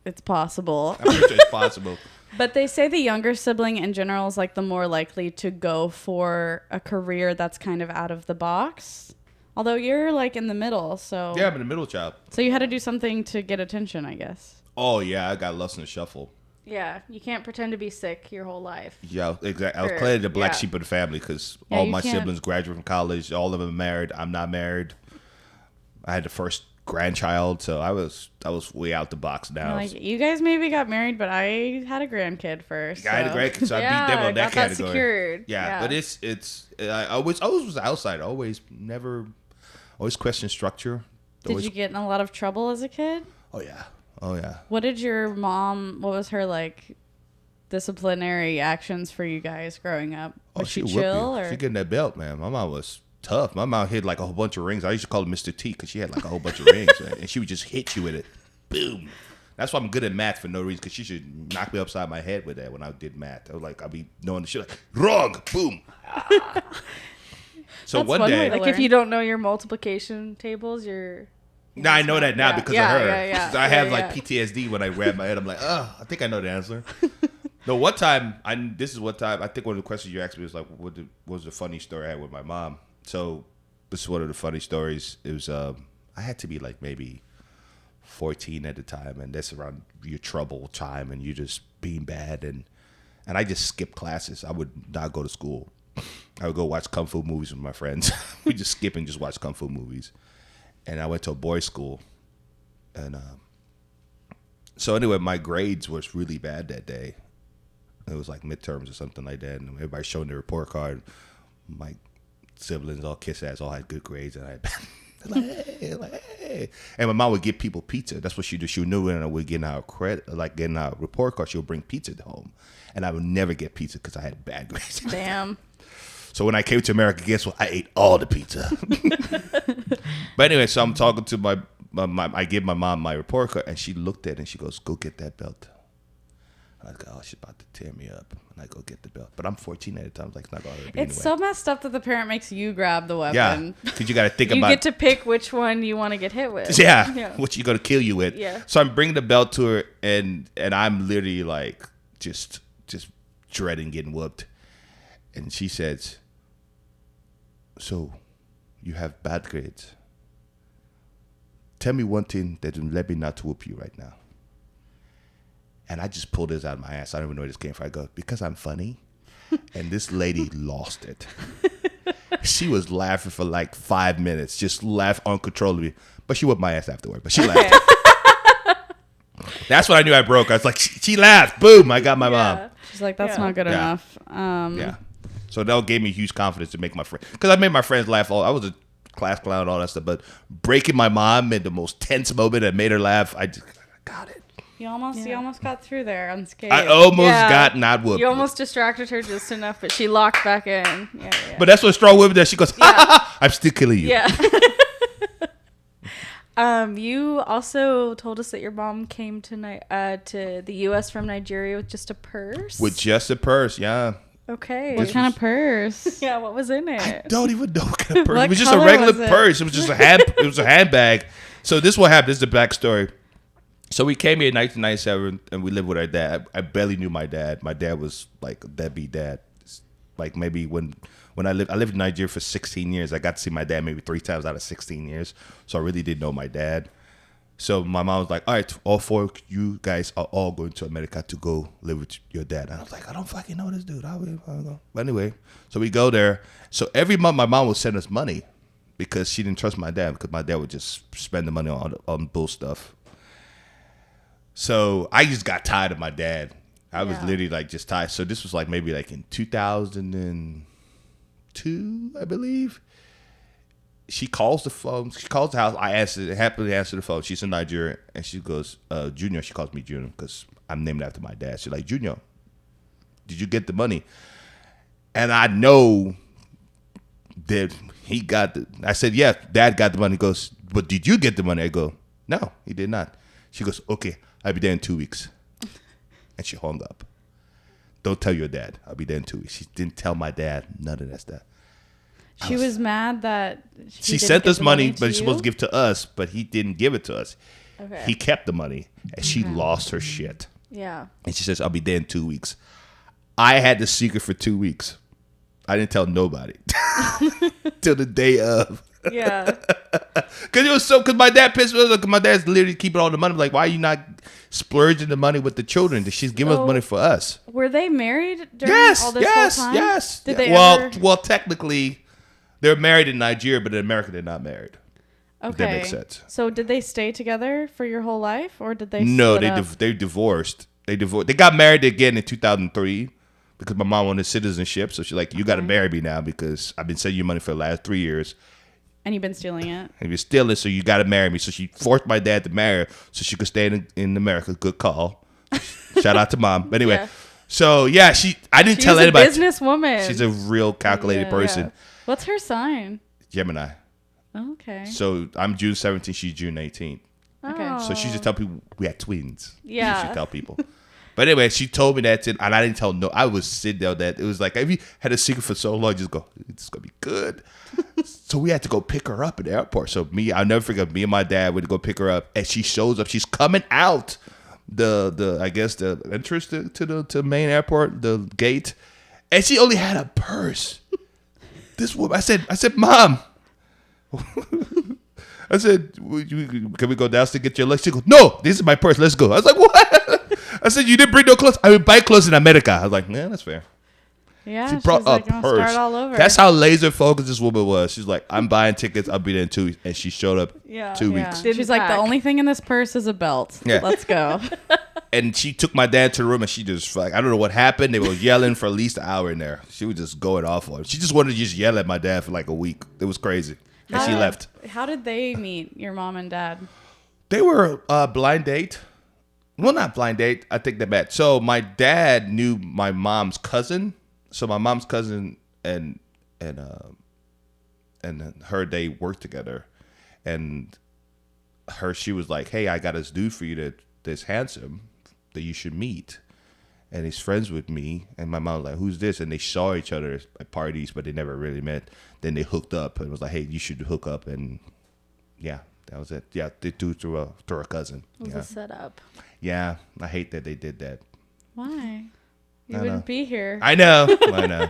it's possible. I'm sure it's possible. But they say the younger sibling in general is like the more likely to go for a career that's kind of out of the box. Although you're like in the middle, so... Yeah, I'm in the middle child. So you had to do something to get attention, I guess. Oh, yeah, I got lost in the shuffle. Yeah, you can't pretend to be sick your whole life. Yeah, exactly. I was clearly the black sheep of the family because all my siblings graduated from college. All of them are married. I'm not married. I had the first grandchild, so I was way out the box now. Like, you guys maybe got married, but I had a grandkid first. I had a grandkid, so I beat them on that category. Secured. Yeah, but it's I always was outside. Always question structure. Did you get in a lot of trouble as a kid? Oh yeah. What did your mom? What was her like disciplinary actions for you guys growing up? Was she chill or? She getting that belt, man. My mom was tough. My mom hit like a whole bunch of rings. I used to call her Mr. T because she had like a whole bunch of rings, man. And she would just hit you with it. Boom. That's why I'm good at math for no reason, because she should knock me upside my head with that when I did math. I was like, I'd be knowing the shit like, wrong, boom. So That's one day, like if you don't know your multiplication tables, you're... No, I know that now because of her. I have like PTSD when I grab my head. I'm like, oh, I think I know the answer. No, one time, I think one of the questions you asked me was like, what was the funny story I had with my mom? So this is one of the funny stories. It was, I had to be like maybe 14 at the time, and that's around your trouble time, and you're just being bad, and I just skipped classes. I would not go to school. I would go watch kung fu movies with my friends. We just skip and just watch kung fu movies. And I went to a boys' school, and so anyway, my grades was really bad that day. It was like midterms or something like that, and everybody showing their report card. My siblings all kiss ass, all had good grades, and I like, hey. And my mom would give people pizza. That's what she do. She knew when I would get our getting our report card, she would bring pizza home, and I would never get pizza because I had bad grades. Damn. So when I came to America, guess what? I ate all the pizza. But anyway, so I'm talking to my I give my mom my report card, and she looked at it and she goes, "Go get that belt." And I go, "Oh, she's about to tear me up." And I go get the belt, but I'm 14 at the time. Like, it's not going to be It's so messed up that the parent makes you grab the weapon. Yeah, because you got to think about. You get to pick which one you want to get hit with. Yeah, what you going to kill you with. Yeah. So I'm bringing the belt to her, and I'm literally like just dreading getting whooped, and she says, "So, you have bad grades. tell me one thing that will let me not to whoop you right now. And I just pulled this out of my ass. I don't even know where this came from. I go, because I'm funny. And this lady lost it. She was laughing for like 5 minutes, just laughed uncontrollably. But she whooped my ass afterward. But she laughed. That's when I knew I broke. I was like, she laughed. Boom, I got my mom. She's like, that's not good enough. Yeah. So that gave me huge confidence to make my friends. Because I made my friends laugh. I was a class clown and all that stuff. But breaking my mom in the most tense moment that made her laugh, I just got it. You almost got through there unscathed. I almost got not whooped. You almost distracted her just enough, but she locked back in. Yeah. But that's what strong women does. She goes, I'm still killing you. Yeah. You also told us that your mom came to the U.S. from Nigeria with just a purse. With just a purse, yeah. Okay. What kind of purse? Yeah, what was in it? I don't even know what kind of purse. What It was just a color regular was it? purse. It was just it was a handbag. So this is what happened. This is the backstory. So we came here in 1997 and we lived with our dad. I barely knew my dad. My dad was like a deadbeat dad. Like maybe when I lived in Nigeria for 16 years, I got to see my dad maybe 3 times out of 16 years. So I really didn't know my dad. So my mom was like, all right, all 4 of you guys are all going to America to go live with your dad. And I was like, I don't fucking know this dude. I don't know. But anyway, so we go there. So every month my mom would send us money because she didn't trust my dad, because my dad would just spend the money on bull stuff. So I just got tired of my dad. I was literally like just tired. So this was like maybe like in 2002, I believe. She calls the phone. She calls the house. I happily answer the phone. She's in Nigeria. And she goes, Junior. She calls me Junior because I'm named after my dad. She's like, Junior, did you get the money? And I know that he got I said, yeah, Dad got the money. He goes, but did you get the money? I go, no, he did not. She goes, okay, I'll be there in 2 weeks. And she hung up. Don't tell your dad. I'll be there in 2 weeks. She didn't tell my dad none of that stuff. She was mad that she sent us money, but he's supposed to give to us, but he didn't give it to us. Okay. He kept the money, and she lost her shit. Yeah. And she says, I'll be there in 2 weeks. I had the secret for 2 weeks. I didn't tell nobody till the day of. Yeah. Because my dad pissed me off. Because my dad's literally keeping all the money. I'm like, why are you not splurging the money with the children? She's giving us money for us. Were they married during all this whole time? Yes. Did they well, technically, they're married in Nigeria, but in America, they're not married. Okay. If that makes sense. So did they stay together for your whole life, or did they? No, split up? they divorced. They got married again in 2003 because my mom wanted citizenship. So she's like, you got to marry me now because I've been sending you money for the last 3 years. And you've been stealing it. And you're stealing, so you got to marry me. So she forced my dad to marry her so she could stay in America. Good call. Shout out to mom. But anyway, so yeah, I didn't tell anybody. She's a businesswoman. She's a real calculated person. Yeah. What's her sign? Gemini. Okay. So I'm June 17th. She's June 18th. Okay. So she just tell people we had twins. Yeah. She should tell people. But anyway, she told me that, and I didn't tell no. I was sitting there that it was like, if you had a secret for so long, just go, it's gonna be good. So we had to go pick her up at the airport. So I'll never forget. Me and my dad went to go pick her up, and she shows up. She's coming out the I guess the entrance to the main airport, the gate, and she only had a purse. This woman, I said, Mom. I said, can we go downstairs to get your luggage? She goes, no, this is my purse. Let's go. I was like, what? I said, you didn't bring no clothes. I would buy clothes in America. I was like, yeah, that's fair. Yeah, she brought she's like, a purse. start all over. That's how laser focused this woman was. She's like, I'm buying tickets. I'll be there in 2 weeks. And she showed up 2 weeks. She's like, the only thing in this purse is a belt. Yeah. Let's go. And she took my dad to the room, and she just like, I don't know what happened. They were yelling for at least an hour in there. She was just going off on him. She just wanted to just yell at my dad for like a week. It was crazy. And she left. How did they meet, your mom and dad? They were a blind date. Well, not blind date. I think they met. So my dad knew my mom's cousin. So my mom's cousin and her, they worked together. And she was like, hey, I got this dude for you that's handsome that you should meet. And he's friends with me. And my mom was like, who's this? And they saw each other at parties, but they never really met. Then they hooked up and was like, hey, you should hook up. And yeah, that was it. Yeah, they do through a cousin. It was a setup. Yeah, I hate that they did that. Why? You wouldn't be here. I know. I know.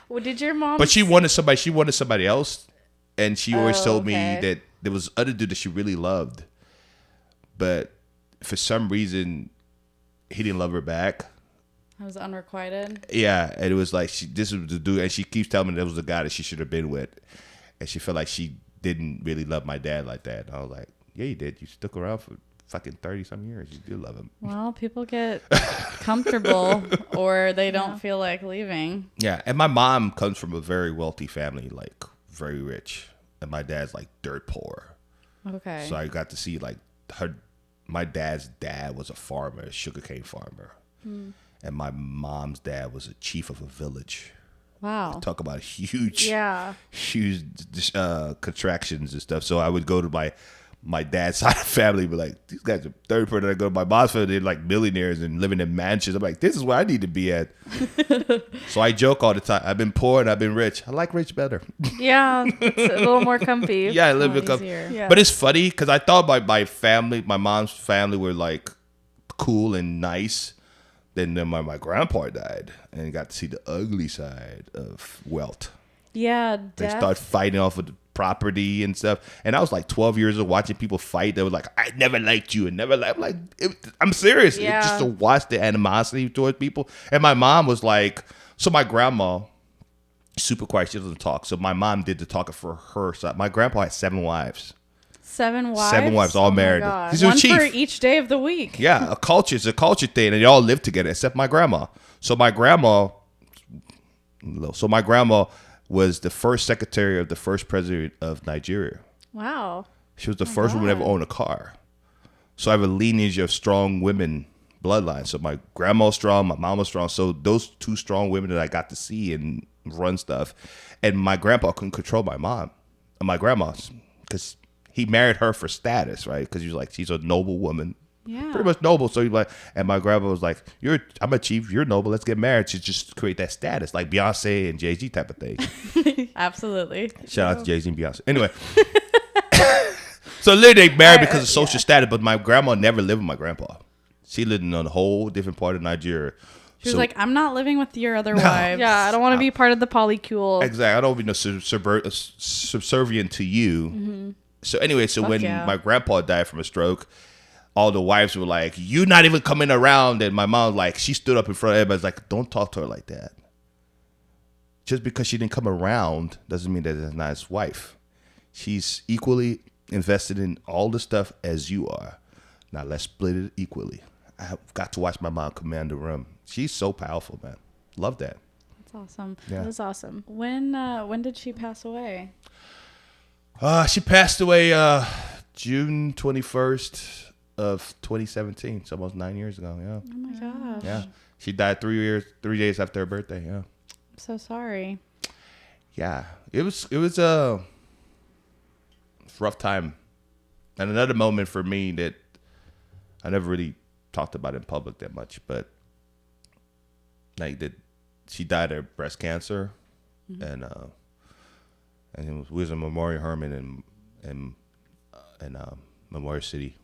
Well, did your mom? But she wanted somebody else. And she always told me that there was other dude that she really loved, but for some reason, he didn't love her back. I was unrequited. Yeah, and it was like this was the dude, and she keeps telling me that was the guy that she should have been with, and she felt like she didn't really love my dad like that. And I was like, yeah, you did. You stuck around for fucking 30-some years. You do love him. Well, people get comfortable or they don't feel like leaving. Yeah, and my mom comes from a very wealthy family, like very rich, and my dad's like dirt poor. Okay. So I got to see like my dad's dad was a farmer, a sugarcane farmer. And my mom's dad was a chief of a village. Wow. Talk about huge contractions and stuff. So I would go to my dad's side of the family, be like, these guys are 30%. I go to my mom's family, they're like millionaires and living in mansions. I'm like, this is where I need to be at. So I joke all the time. I've been poor and I've been rich. I like rich better. Yeah, it's a little more comfy. Yeah, a little bit comfy. Yeah. But it's funny because I thought my family, my mom's family were like cool and nice. Then my grandpa died and got to see the ugly side of wealth. Yeah, They start fighting off of the property and stuff. And I was like 12 years old watching people fight. They were like, I never liked you and never liked. I'm like, I'm serious. Yeah. Just to watch the animosity towards people. And my mom was like, so my grandma, super quiet. She doesn't talk. So my mom did the talking for her side. My grandpa had 7 wives. 7 wives? 7 wives, all married. He's a One chief. for each day of the week. Yeah, it's a culture thing, and they all live together except my grandma. So my grandma was the first secretary of the first president of Nigeria. Wow. She was the first woman to ever own a car. So I have a lineage of strong women bloodline. So my grandma was strong, my mom was strong. So those 2 strong women that I got to see and run stuff, and my grandpa couldn't control my mom and my grandma because he married her for status, right? Because he was like, she's a noble woman. Yeah. Pretty much noble. So he's like, and my grandma was like, I'm a chief, you're noble, let's get married to just create that status, like Beyonce and Jay-Z type of thing. Absolutely. Shout out to Jay-Z and Beyonce. Anyway. So literally they married because of social status, but my grandma never lived with my grandpa. She lived in a whole different part of Nigeria. She was like, I'm not living with your other wives. Yeah, I don't want to be part of the polycule. Exactly. I don't want to be subservient to you. Mm-hmm. So anyway, when my grandpa died from a stroke, all the wives were like, "You're not even coming around." And my mom, like, she stood up in front of everybody, like, "Don't talk to her like that. Just because she didn't come around doesn't mean that it's not his wife. She's equally invested in all the stuff as you are. Now let's split it equally." I got to watch my mom command the room. She's so powerful, man. Love that. That's awesome. Yeah. That was awesome. When did she pass away? She passed away June 21st of 2017. It's almost 9 years ago. Yeah. Oh my gosh. Yeah. She died 3 days after her birthday. Yeah. I'm so sorry. Yeah. It was a rough time. And another moment for me that I never really talked about in public that much, but like that she died of breast cancer. Mm-hmm. And we was in Memorial Hermann in Memorial City,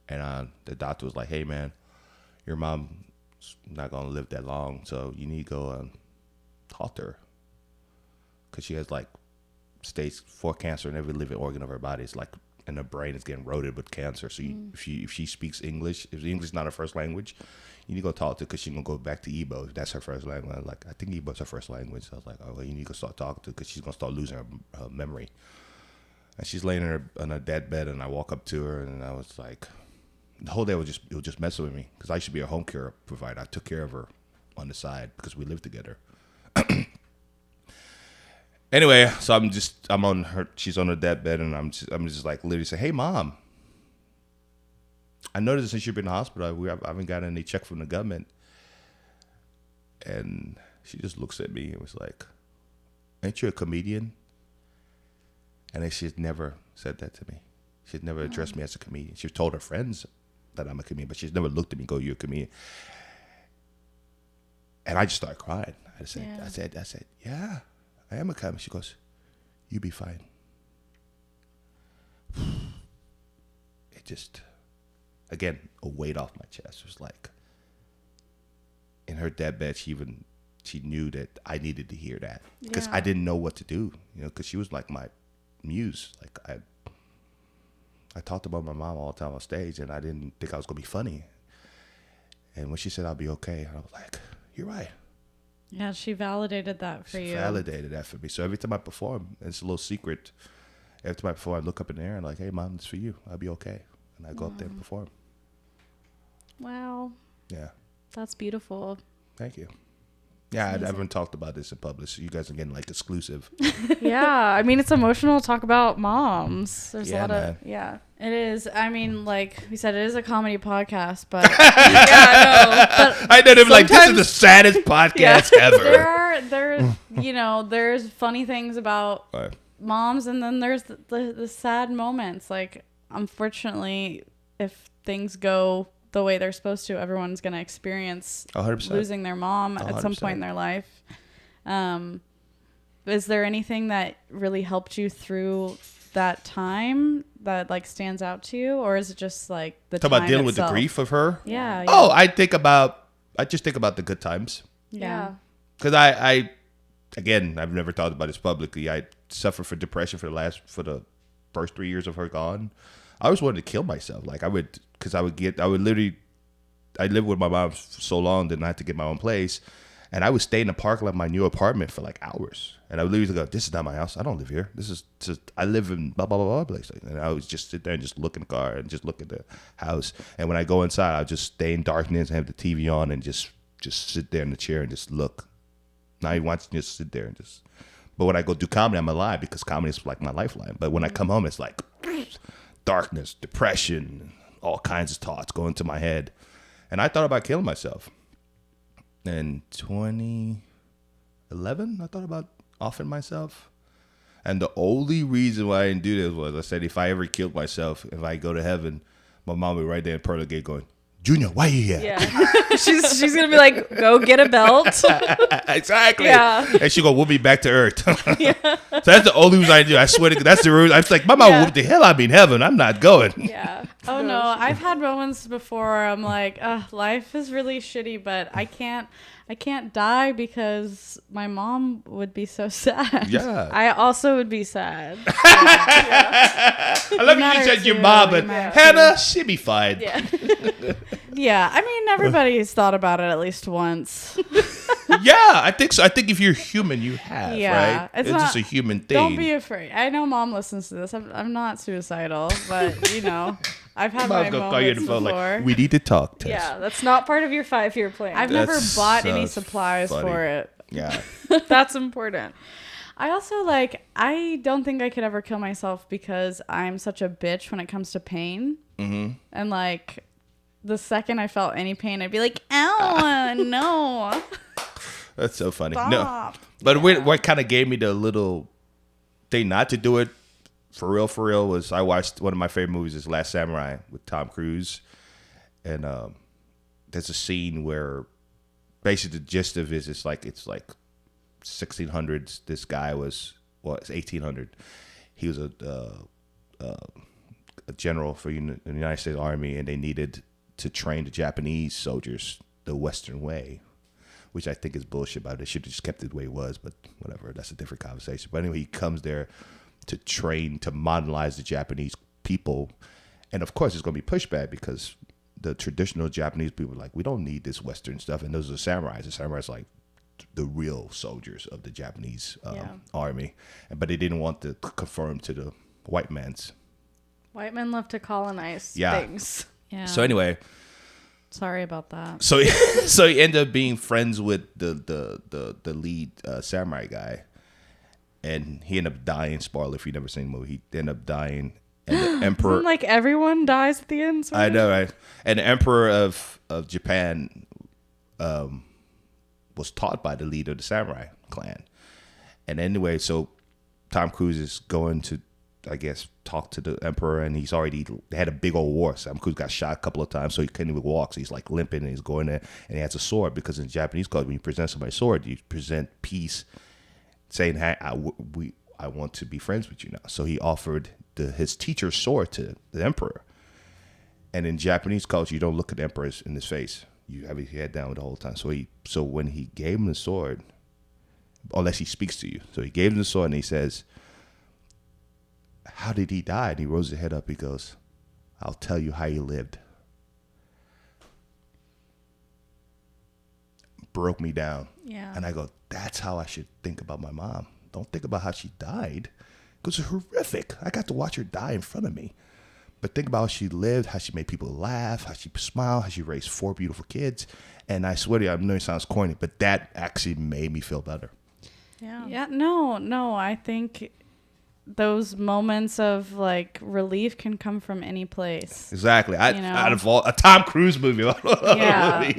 and the doctor was like, "Hey man, your mom's not gonna live that long, so you need to go and talk to her, because she has like stage 4 cancer in every living organ of her body. It's like, and her brain is getting eroded with cancer. So if she speaks English, if English is not her first language, you need to go talk to her, because she's going to go back to Igbo if that's her first language." I was like, I think Igbo is her first language. So I was like, oh, well, you need to go start talking to her, because she's going to start losing her memory. And she's laying on her deathbed, and I walk up to her, and I was like, the whole day it was just messing with me, because I should be a home care provider. I took care of her on the side because we lived together. Anyway, so I'm on her. She's on her deathbed, and I'm just like literally saying, "Hey, mom, I noticed since you've been in the hospital, I haven't gotten any check from the government." And she just looks at me and was like, "Ain't you a comedian?" And then she's never said that to me. She's never addressed me as a comedian. She's told her friends that I'm a comedian, but she's never looked at me and go, "You're a comedian." And I just started crying. I said, "Yeah, I am a comedian." She goes, "You be fine." It just, again, a weight off my chest. It was like, in her deathbed, she knew that I needed to hear that, because I didn't know what to do, because she was like my muse. Like I talked about my mom all the time on stage, and I didn't think I was gonna be funny. And when she said I'll be okay, I was like, you're right. Yeah, she validated that for you. Validated that for me. So every time I perform, it's a little secret. Every time I perform, I look up in the air and like, hey, Mom, it's for you. I'll be okay. And I go up there and perform. Wow. Yeah. That's beautiful. Thank you. Yeah, I haven't talked about this in public, so you guys are getting like exclusive. Yeah, I mean, it's emotional to talk about moms. There's Yeah, a lot man. of, yeah. It is. I mean, like we said, it is a comedy podcast, but I know them like, this is the saddest podcast ever. there's funny things about Right. moms, and then there's the sad moments. Like, unfortunately, if things go the way they're supposed to, everyone's going to experience 100%. losing their mom at some 100%. point in their life. Is there anything that really helped you through that time that like stands out to you, or is it just like the Talk time about dealing itself? with the grief of her. Yeah. Oh, I just think about the good times. Yeah. Because I again, I've never talked about this publicly. I suffered from depression for the first 3 years of her gone. I always wanted to kill myself. Like I lived with my mom for so long, then I had to get my own place. And I would stay in the parking lot of my new apartment for like hours. And I would literally go, this is not my house. I don't live here. This is just, I live in blah, blah, blah, blah place. And I would just sit there and just look in the car and just look at the house. And when I go inside, I would just stay in darkness and have the TV on and just sit there in the chair and just look. Not even watching, just sit there and just. But when I go do comedy, I'm alive because comedy is like my lifeline. But when I come home, it's like darkness, depression, all kinds of thoughts going to my head. And I thought about killing myself. In 2011, I thought about offing myself. And the only reason why I didn't do this was I said, if I ever killed myself, if I go to heaven, my mom would be right there in Pearl Gate going, Junior, why are you here? Yeah. she's going to be like, go get a belt. Exactly. Yeah. And she go, we'll be back to earth. Yeah. So that's the only reason I do. I swear to God, that's the reason. I was like, my mom whooped the hell out of me in heaven. I'm not going. Yeah. Oh no, I've had moments before where I'm like, life is really shitty, but I can't die because my mom would be so sad. Yeah. I also would be sad. I love you said your mom, but Hannah, she'd be fine. Yeah. Yeah, I mean, everybody's thought about it at least once. Yeah, I think so. I think if you're human, you have, Yeah, right? it's just not- a human thing. Don't be afraid. I know mom listens to this. I'm not suicidal, but I've had my Mom's gonna call you on moments the phone before. like, we need to talk, Tess. Yeah, that's not part of your 5-year plan. I've never That's bought any so supplies funny. for it. Yeah. That's important. I also I don't think I could ever kill myself because I'm such a bitch when it comes to pain. Mm-hmm. And the second I felt any pain, I'd be like, ow, no. That's so funny. Stop. No, but what kind of gave me the little thing not to do it for real was I watched one of my favorite movies is Last Samurai with Tom Cruise, and there's a scene where basically the gist of it is it's like 1600s. This guy it's 1800. He was a general for the United States Army, and they needed to train the Japanese soldiers the Western way, which I think is bullshit. About it. They should have just kept it the way it was, but whatever. That's a different conversation. But anyway, he comes there to train to modernize the Japanese people, and of course, it's going to be pushback because the traditional Japanese people are like, we don't need this Western stuff, and those are samurais. The samurais like the real soldiers of the Japanese army, but they didn't want to conform to the white man's. White men love to colonize Yeah. things. Yeah. So anyway, Sorry about that. so he ended up being friends with the lead samurai guy, and he ended up dying. Spoiler if you've never seen the movie, he ended up dying, and the emperor. Isn't like everyone dies at the end. Sort I of? know, right? And the emperor of Japan was taught by the leader of the samurai clan. And anyway, so Tom Cruise is going to, I guess, talk to the emperor, and they had a big old war. Tom Cruise got shot a couple of times, so he couldn't even walk. So he's like limping, and he's going there, and he has a sword because in Japanese culture, when you present somebody a sword, you present peace, saying, "Hey, I want to be friends with you now." So he offered his teacher's sword to the emperor. And in Japanese culture, you don't look at the emperor in his face. You have your head down the whole time. So when he gave him the sword, unless he speaks to you, so he gave him the sword and he says, how did he die? And he rose his head up. He goes, I'll tell you how he lived. Broke me down. Yeah. And I go, that's how I should think about my mom. Don't think about how she died. Because it's horrific. I got to watch her die in front of me. But think about how she lived, how she made people laugh, how she smiled, how she raised 4 beautiful kids. And I swear to you, I know it sounds corny, but that actually made me feel better. Yeah, no, I think those moments of like relief can come from any place. Exactly. You know? Out of all a Tom Cruise movie. Yeah.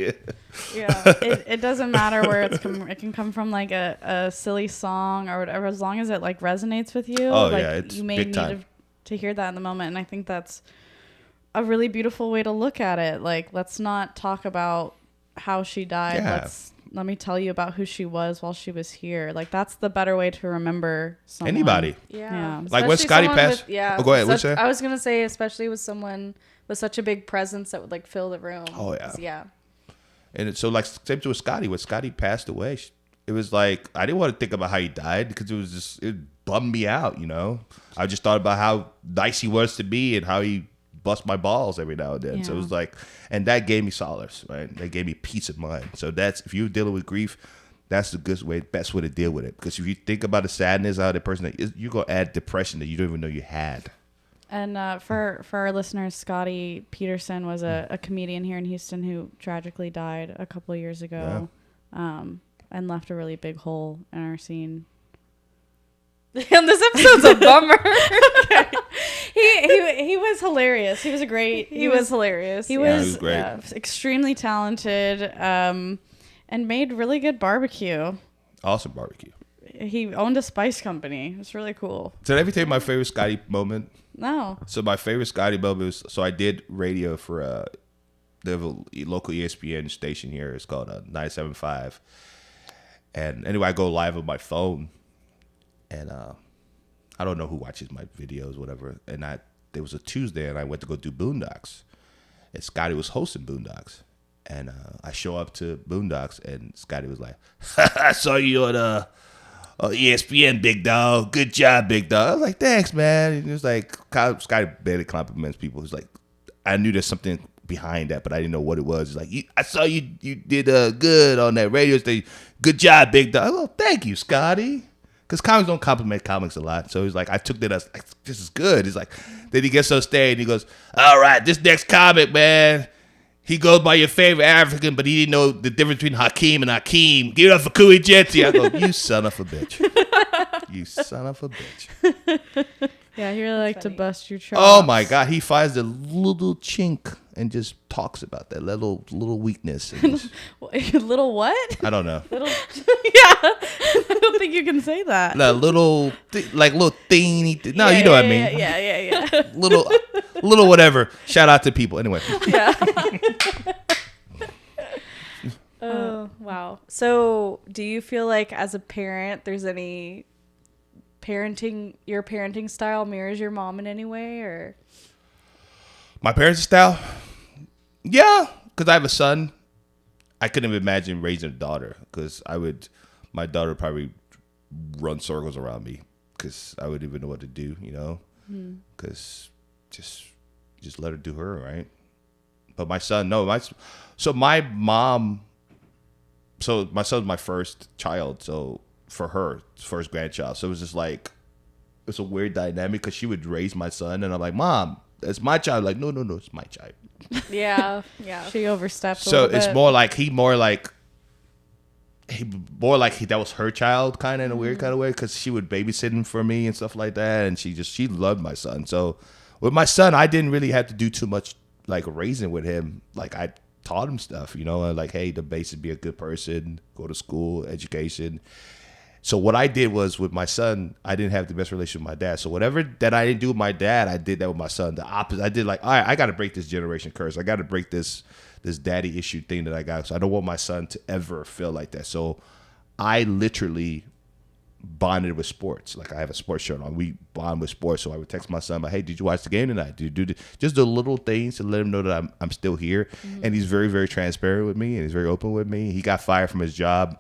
Yeah. It doesn't matter where it can come from, like a silly song or whatever, as long as it like resonates with you. Oh, like, yeah, it's you may big need time. to hear that in the moment. And I think that's a really beautiful way to look at it. Like, let's not talk about how she died. Yeah. Let me tell you about who she was while she was here. Like, that's the better way to remember someone. Anybody. Yeah. Like when Especially Scotty someone passed. with- yeah. Oh, go ahead. What's that? I was gonna say, especially with someone with such a big presence that would like fill the room. Oh, yeah. Yeah. And so, like, same to with Scotty. When Scotty passed away, it was like, I didn't want to think about how he died because it bummed me out, you know? I just thought about how nice he was to me and how he bust my balls every now and then. So it Yeah. was like, and that gave me solace, right? That gave me peace of mind. So that's, if you're dealing with grief, that's the best way to deal with it. Because if you think about the sadness out of the person, you're going to add depression that you don't even know you had. And for our listeners, Scotty Peterson was a comedian here in Houston who tragically died a couple of years ago, and left a really big hole in our scene. And this episode's a bummer. He was hilarious. He was a great. He was hilarious. He he was, was great. extremely talented, and made really good barbecue. Awesome barbecue. He owned a spice company. It was really cool. So let me tell you my favorite Scotty moment. No. So my favorite Scotty moment was, so I did radio for the local ESPN station here. It's called 97.5. And anyway, I go live on my phone, and I don't know who watches my videos, whatever. And there was a Tuesday, and I went to go do Boondocks, and Scotty was hosting Boondocks, and I show up to Boondocks, and Scotty was like, "I saw you on ESPN, big dog. Good job, big dog." I was like, "Thanks, man." And it was like, Scotty barely compliments people. He's like, I knew there's something behind that, but I didn't know what it was. He's like, I saw you did good on that radio station. Good job, big dog. Oh, thank you, Scotty. Because comics don't compliment comics a lot. So he's like, I took that as, like, this is good. He's like, then he gets on stage and he goes, all right, this next comic, man, he goes by your favorite African, but he didn't know the difference between Hakeem and Hakeem. Give it up for Ku Egenti. I go, you son of a bitch. You son of a bitch. Yeah, he really liked to bust your chops. Oh, my God. He finds a little chink and just talks about that little weakness. And just, Little what? I don't know. Yeah. I don't think you can say that. Like little teeny. No, you know what I mean. Yeah. Little whatever. Shout out to people. Anyway. Oh, wow. So do you feel like as a parent, there's any your parenting style mirrors your mom in any way, or? My parents' style? Yeah, because I have a son. I couldn't imagine raising a daughter because my daughter would probably run circles around me because I wouldn't even know what to do, you know? Because just let her do her, right? But my son, no. My son's my first child, so for her, first grandchild. So it was just like, it's a weird dynamic because she would raise my son, and I'm like, Mom, that's my child. Like, no, it's my child. Yeah. She overstepped a So little it's bit. more like that was her child, kind of in a weird kind of way, because she would babysit him for me and stuff like that, and she loved my son. So with my son, I didn't really have to do too much like raising with him. Like I taught him stuff, you know, like, hey, the base is be a good person, go to school, education. So what I did was with my son, I didn't have the best relationship with my dad. So whatever that I didn't do with my dad, I did that with my son. The opposite. I did like, all right, I got to break this generation curse. I got to break this daddy issue thing that I got. So I don't want my son to ever feel like that. So I literally bonded with sports. Like I have a sports shirt on. We bond with sports. So I would text my son, like, hey, did you watch the game tonight? Did you do just the little things to let him know that I'm still here. Mm-hmm. And he's very, very transparent with me, and he's very open with me. He got fired from his job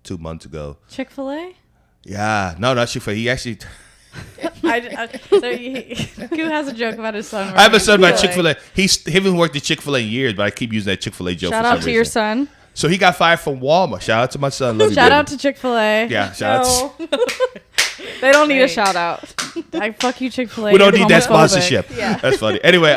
2 months ago. Chick-fil-A? Yeah, no, not Chick-fil-A. He actually, Ku has a joke about his son. I have a son by Chick-fil-A. He haven't worked at Chick-fil-A in years, but I keep using that Chick-fil-A joke. Shout for out some to your reason. son. So he got fired from Walmart. Shout out to my son. Love you, Shout baby. out to Chick-fil-A. Yeah, shout out. They don't need a Great. shout out. Fuck you, Chick-fil-A. We don't You're need that homophobic. sponsorship. Yeah. That's funny. Anyway,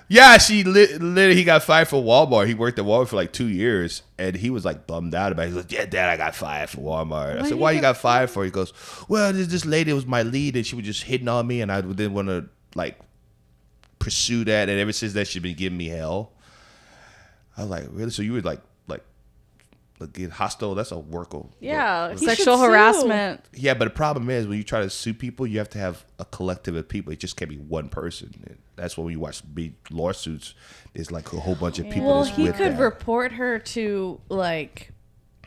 yeah, literally he got fired from Walmart. He worked at Walmart for like 2 years, and he was like bummed out about it. He was like, yeah, Dad, I got fired from Walmart. I said, why you got fired for? He goes, well, this lady was my lead, and she was just hitting on me, and I didn't want to like pursue that, and ever since that, she's been giving me hell. I was like, really? So you would like get hostile? That's a workable. Yeah, He sexual should sue. harassment. Yeah, but the problem is when you try to sue people, you have to have a collective of people. It just can't be one person. And that's when you watch big lawsuits. There's like a whole bunch of people. Well, that's he with could that. report her to like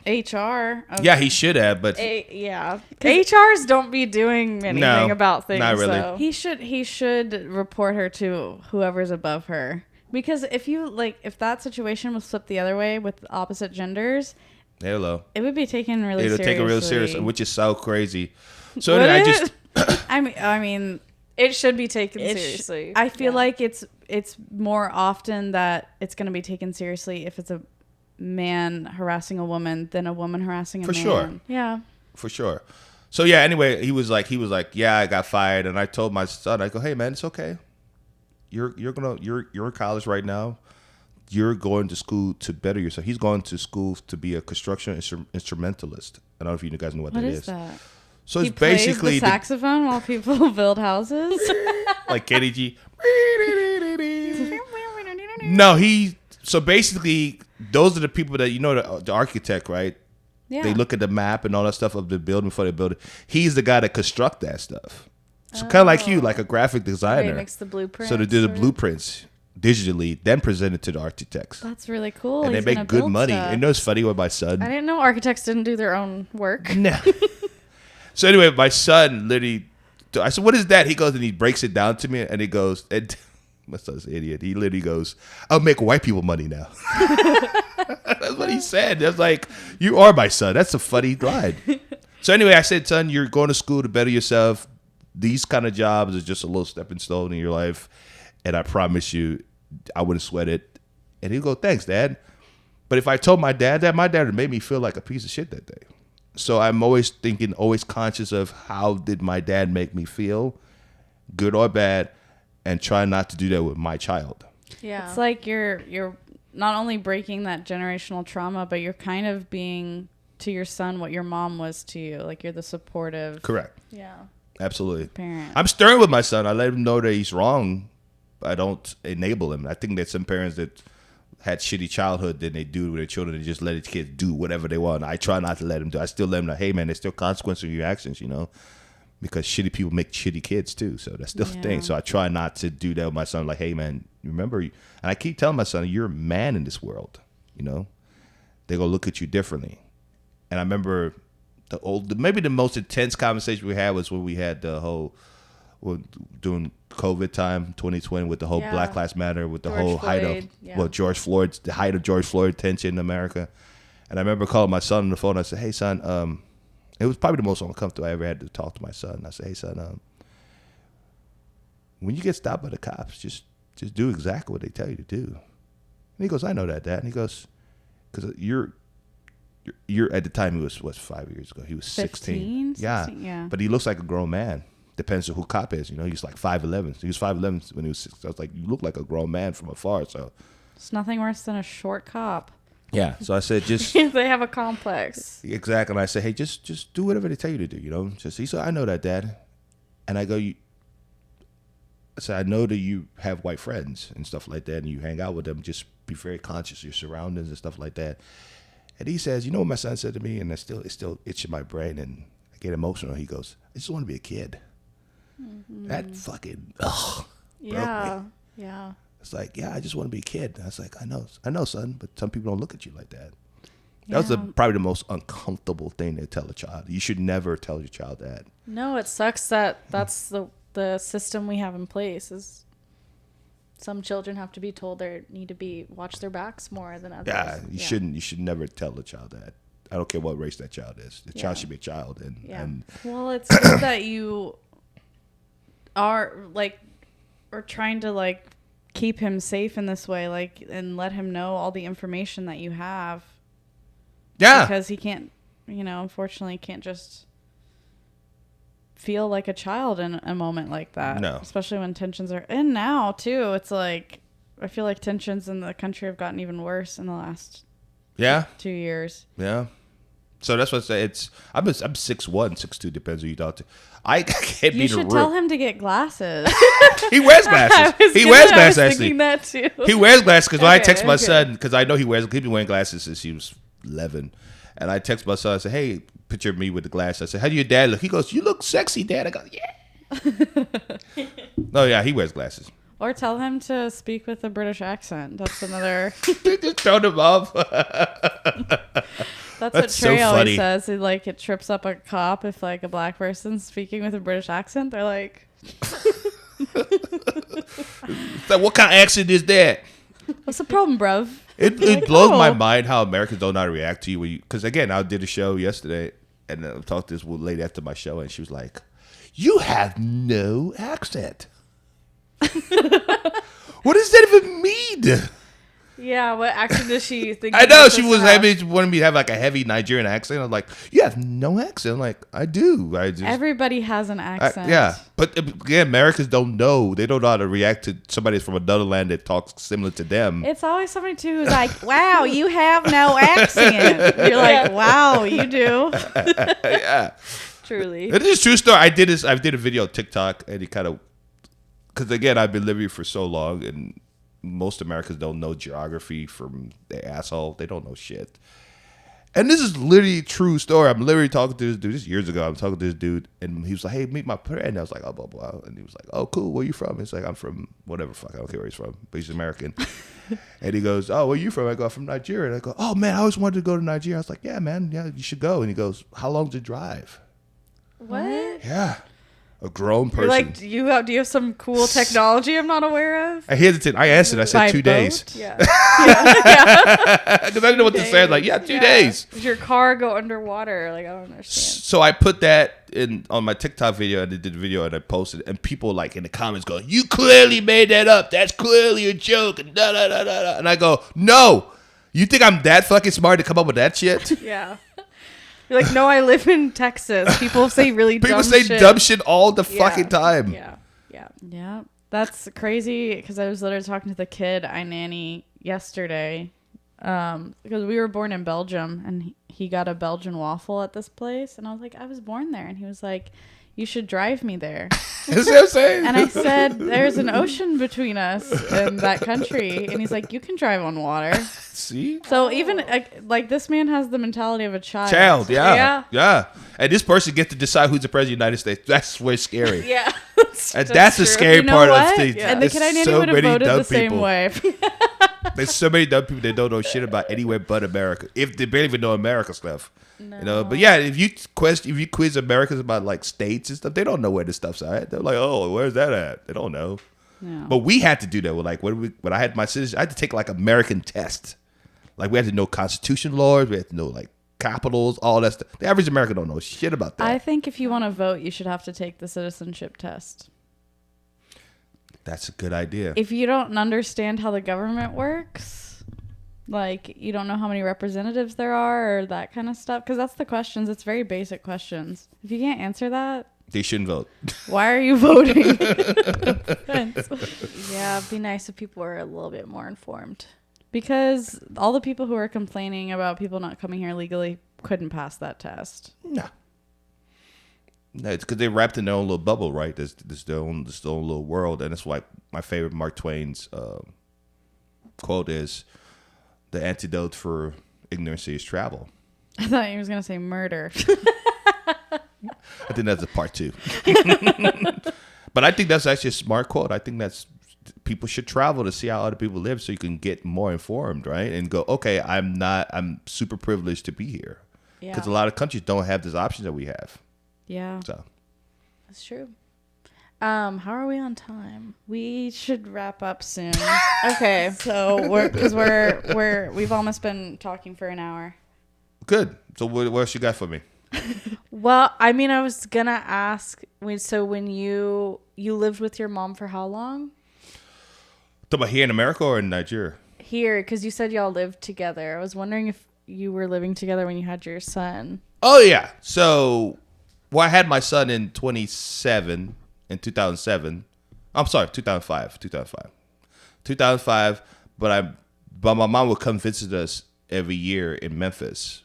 HR. Yeah, he should have, but Yeah. HRs don't be doing anything No, about things. not really. So. He should report her to whoever's above her. Because if that situation was flipped the other way with opposite genders, hello, it would be taken really it'll seriously. take it real serious, which is so crazy. So Would anyway, I it? just I mean, It should be taken it sh- seriously. I feel like it's more often that it's going to be taken seriously if it's a man harassing a woman than a woman harassing a For man. sure. Yeah. for sure. So yeah, anyway, he was like, yeah, I got fired, and I told my son, I go, hey man, it's okay. You're in college right now. You're going to school to better yourself. He's going to school to be a construction instrumentalist. I don't know if you guys know what What that is that? So He it's plays basically the saxophone while people build houses. like Kenny G. No, so basically those are the people that the architect, right? Yeah. They look at the map and all that stuff of the building before they build it. He's the guy that construct that stuff. So kind of like you, like a graphic He designer. makes the blueprint. So they do the blueprints digitally, then present it to the architects. That's really cool. And they He's make gonna good build money. stuff. And it's funny with my son. I didn't know architects didn't do their own work. No. So anyway, my son literally, I said, what is that? He goes and he breaks it down to me, and he goes, and my son's an idiot. He literally goes, I'll make white people money now. That's what he said. That's like, you are my son. That's a funny line. So anyway, I said, son, you're going to school to better yourself. These kind of jobs is just a little stepping stone in your life. And I promise you, I wouldn't sweat it. And he'd go, thanks, Dad. But if I told my dad that, my dad would make me feel like a piece of shit that day. So I'm always thinking, always conscious of how did my dad make me feel, good or bad, and try not to do that with my child. Yeah. It's like you're not only breaking that generational trauma, but you're kind of being to your son what your mom was to you. Like you're the supportive Correct. yeah. Absolutely. parent. I'm stern with my son. I let him know that he's wrong. I don't enable him. I think that some parents that had shitty childhood than they do with their children, they just let their kids do whatever they want. I try not to let them do. I still let them know, hey man, there's still consequences of your actions, because shitty people make shitty kids too. So that's still the thing. So I try not to do that with my son. Like, hey man, remember, and I keep telling my son, you're a man in this world. They're gonna look at you differently. And I remember maybe the most intense conversation we had was when we had during COVID time, 2020, with the whole Yeah. Black Lives Matter, with the George whole height Floyd, of yeah. the height of George Floyd tension in America. And I remember calling my son on the phone. I said, hey son, it was probably the most uncomfortable I ever had to talk to my son. I said, hey son, when you get stopped by the cops, just do exactly what they tell you to do. And he goes, I know that, Dad. And he goes, because you're at the time, he was 5 years ago. He was 16. 16, yeah. But he looks like a grown man. Depends on who cop is. He's like 5'11". He was 5'11" when he was 6. I was like, you look like a grown man from afar. So It's nothing worse than a short cop. yeah. So I said, just They have a complex. exactly. And I said, hey, just do whatever they tell you to do. He said, I know that, Dad. And I go, I said, I know that you have white friends and stuff like that, and you hang out with them. Just be very conscious of your surroundings and stuff like that. And he says, you know what my son said to me, and it's still itching my brain, and I get emotional. He goes, I just want to be a kid. Mm-hmm. That fucking Yeah. Yeah. It's like, yeah, I just want to be a kid. I was like, I know, son, but some people don't look at you like that. That was probably the most uncomfortable thing to tell a child. You should never tell your child that. No, it sucks that that's the system we have in place is some children have to be told they need to watch their backs more than others. Yeah, you should never tell a child that. I don't care what race that child is. The child should be a child. And Well, it's good that are like, or trying to like keep him safe in this way, like, and let him know all the information that you have. Yeah. Because he can't, unfortunately can't just feel like a child in a moment like that. No. Especially when tensions are in now too. It's like, I feel like tensions in the country have gotten even worse in the last 2 years. Yeah. So that's what I say. I'm 6'1", 6'2", depends who you talk to. I can't be You the should room. tell him to get glasses. He wears glasses. He wears glasses, I was actually. thinking that too. He wears glasses because when I Okay, text my okay. son, because I know he's been wearing glasses since he was 11. And I text my son, I said, hey, picture of me with the glasses. I said, how do your dad look? He goes, you look sexy, Dad. I go, yeah. No, yeah, he wears glasses. Or tell him to speak with a British accent. That's another. Just throw them off. That's what That's Trey so always funny. says. It trips up a cop if like a black person's speaking with a British accent. They're like, Like, what kind of accent is that? "What's the problem, bruv?" It Like, blows my oh. mind how Americans don't know how to react to you. Because, again, I did a show yesterday, and I talked to this lady after my show, and she was like, you have no accent. What does that even mean? Yeah, what accent does she think? I you're know supposed she to was have? wanted me to have like a heavy Nigerian accent. I was like, you have no accent. I'm like, I do. I just Everybody has an accent. yeah. But again, Americans don't know. They don't know how to react to somebody from another land that talks similar to them. It's always somebody too who's like, "Wow, you have no accent." You're like, "Wow, you do." Yeah. Truly. It is a true story. I did a video on TikTok, and it kind of, because again, I've been living here for so long, and most Americans don't know geography from their asshole. They don't know shit. And this is literally a true story. I'm literally talking to this dude. This is years ago. I'm talking to this dude, and he was like, hey, meet my friend. And I was like, oh, blah, blah. And he was like, oh, cool. Where you from? He's like, I'm from whatever, fuck. I don't care where he's from, but he's American. And he goes, oh, where you from? I go, I'm from Nigeria. And I go, oh, man, I always wanted to go to Nigeria. I was like, yeah, man, yeah, you should go. And he goes, how long's the drive? What? Yeah. A grown person. You're like, do you have some cool technology I'm not aware of? I hesitated. I answered. I said By 2 days. boat? Yeah. Because I didn't know what to say. I was like, yeah, 2 days. Does your car go underwater? Like, I don't understand. So I put that on my TikTok video, and I did the video, and I posted it, and people like in the comments going, you clearly made that up. That's clearly a joke. And da da da da da. And I go, no. You think I'm that fucking smart to come up with that shit? Yeah. You're like, no, I live in Texas. People say really dumb shit. People say dumb shit all the Yeah. fucking time. Yeah. Yeah. Yeah, that's crazy because I was literally talking to the kid I nanny yesterday because we were born in Belgium and he got a Belgian waffle at this place and I was like, I was born there, and he was like, you should drive me there. You see what I'm saying? And I said, there's an ocean between us and that country, and he's like, you can drive on water. See? So even like this man has the mentality of a child. Child, Yeah. yeah. And this person gets to decide who's the president of the United States. That's where it's scary. Yeah. And that's the true. scary You know part what? of things. And the There's kid I nanny so would have many voted dumb the same people. way. There's so many dumb people that don't know shit about anywhere but America. If they barely even know America stuff. No. You know, but yeah, if you quiz Americans about like states and stuff, they don't know where this stuff's at. They're like, oh, where's that at? They don't know. No. But we had to do that. With like when I had my citizenship, I had to take like American tests. Like we had to know constitution laws, we had to know like capitals, all that stuff. The average American don't know shit about that. I think if you want to vote, you should have to take the citizenship test. That's a good idea. If you don't understand how the government works, like you don't know how many representatives there are or that kind of stuff, because that's the questions. It's very basic questions. If you can't answer that, They shouldn't vote. why are you voting? Yeah, it'd be nice if people were a little bit more informed. Because all the people who are complaining about people not coming here legally couldn't pass that test. No, it's because they're wrapped in their own little bubble, right? There's their own little world, and that's why my favorite Mark Twain's quote is, "The antidote for ignorance is travel." I thought he was going to say murder. I think that's a part 2. But I think that's actually a smart quote. I think that's people should travel to see how other people live so you can get more informed, right? And go, okay, I'm super privileged to be here. Because a lot of countries don't have this option that we have. Yeah, So That's true. How are we on time? we should wrap up soon. Okay. So we've almost been talking for an hour. good. So what else you got for me? Well, I mean, I was gonna ask. When you you lived with your mom for how long? Talking about here in America or in Nigeria? Here, because you said y'all lived together. I was wondering if you were living together when you had your son. Oh, yeah. So, I had my son in 2007. I'm sorry, 2005. 2005. But my mom would come visit us every year in Memphis.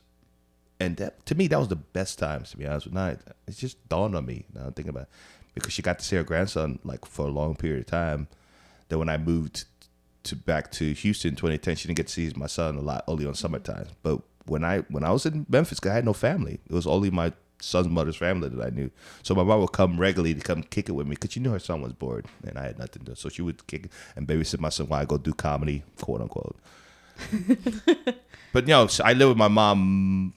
And that, to me, that was the best times, to be honest with you. It just dawned on me, now I'm thinking about it, because she got to see her grandson like for a long period of time. Then when I moved back to Houston in 2010, she didn't get to see my son a lot, only on summertime. But when I was in Memphis, I had no family. It was only my son's mother's family that I knew. So my mom would come regularly to come kick it with me because she knew her son was bored and I had nothing to do. So she would kick it and babysit my son while I go do comedy, quote unquote. But so I lived with my mom.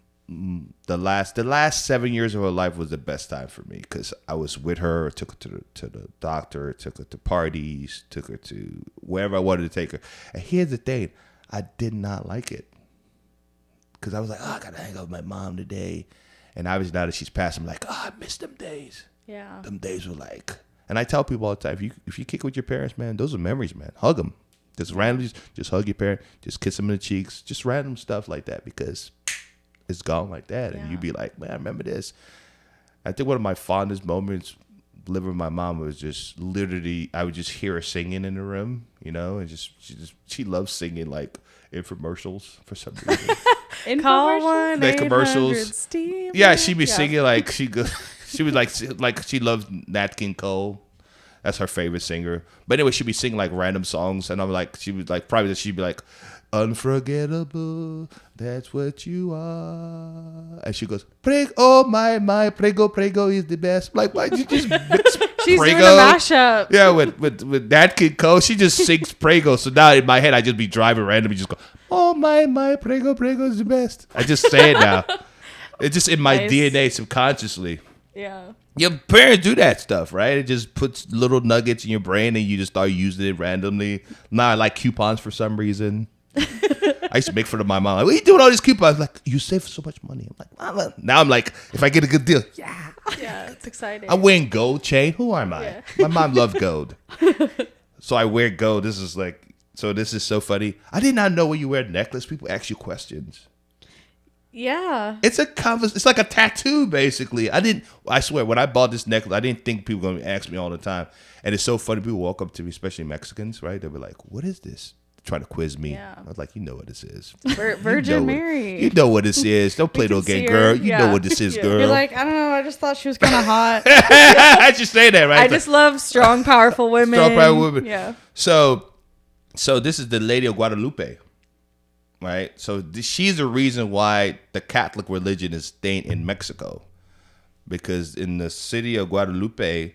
The last 7 years of her life was the best time for me because I was with her, took her to the doctor, took her to parties, took her to wherever I wanted to take her. And here's the thing, I did not like it because I was like, I gotta hang out with my mom today. And obviously now that she's passed, I'm like, I miss them days. Yeah. Them days were like, and I tell people all the time, if you kick it with your parents, man, those are memories, man. Hug them. Just randomly, just hug your parent, just kiss them in the cheeks, just random stuff like that because it's gone like that. And you'd be like, man, I remember this. I think one of my fondest moments living with my mom was just literally, I would just hear her singing in the room, and she loves singing like infomercials for some reason. Call 1-800 commercials. Steve. Yeah, she'd be singing like she was like she loves Nat King Cole. That's her favorite singer. But anyway, she'd be singing like random songs, and I'm like, she was like, probably she'd be like, unforgettable, that's what you are. And she goes, oh my, prego is the best. Like, why you just mix She's prego? doing a mashup. Yeah, with Nat King Cole, she just sings prego. So now in my head, I just be driving randomly, just go, oh my, prego is the best. I just say it now. It's just in my DNA subconsciously. Yeah. Your parents do that stuff, right? It just puts little nuggets in your brain and you just start using it randomly. Now I like coupons for some reason. I used to make fun of my mom. Like, what are you doing all these coupons? Like, you save so much money. I'm like, Mama. Now I'm like, if I get a good deal, Yeah, it's exciting. I'm wearing gold chain. Who am I? Yeah. My mom loved gold. So I wear gold. This is so funny. I did not know when you wear a necklace, people ask you questions. Yeah. It's it's like a tattoo, basically. I swear, when I bought this necklace, I didn't think people were going to ask me all the time. And it's so funny. People walk up to me, especially Mexicans, right? They'll be like, what is this? Trying to quiz me. Yeah. I was like, you know what this is. Virgin Mary. You know what this is. Don't play no game, girl. You know what this is, girl. You're like, I don't know. I just thought she was kind of hot. I just say that, right? I just love strong, powerful women. Strong, powerful women. Yeah. So this is the Lady of Guadalupe, right? So she's the reason why the Catholic religion is staying in Mexico, because in the city of Guadalupe,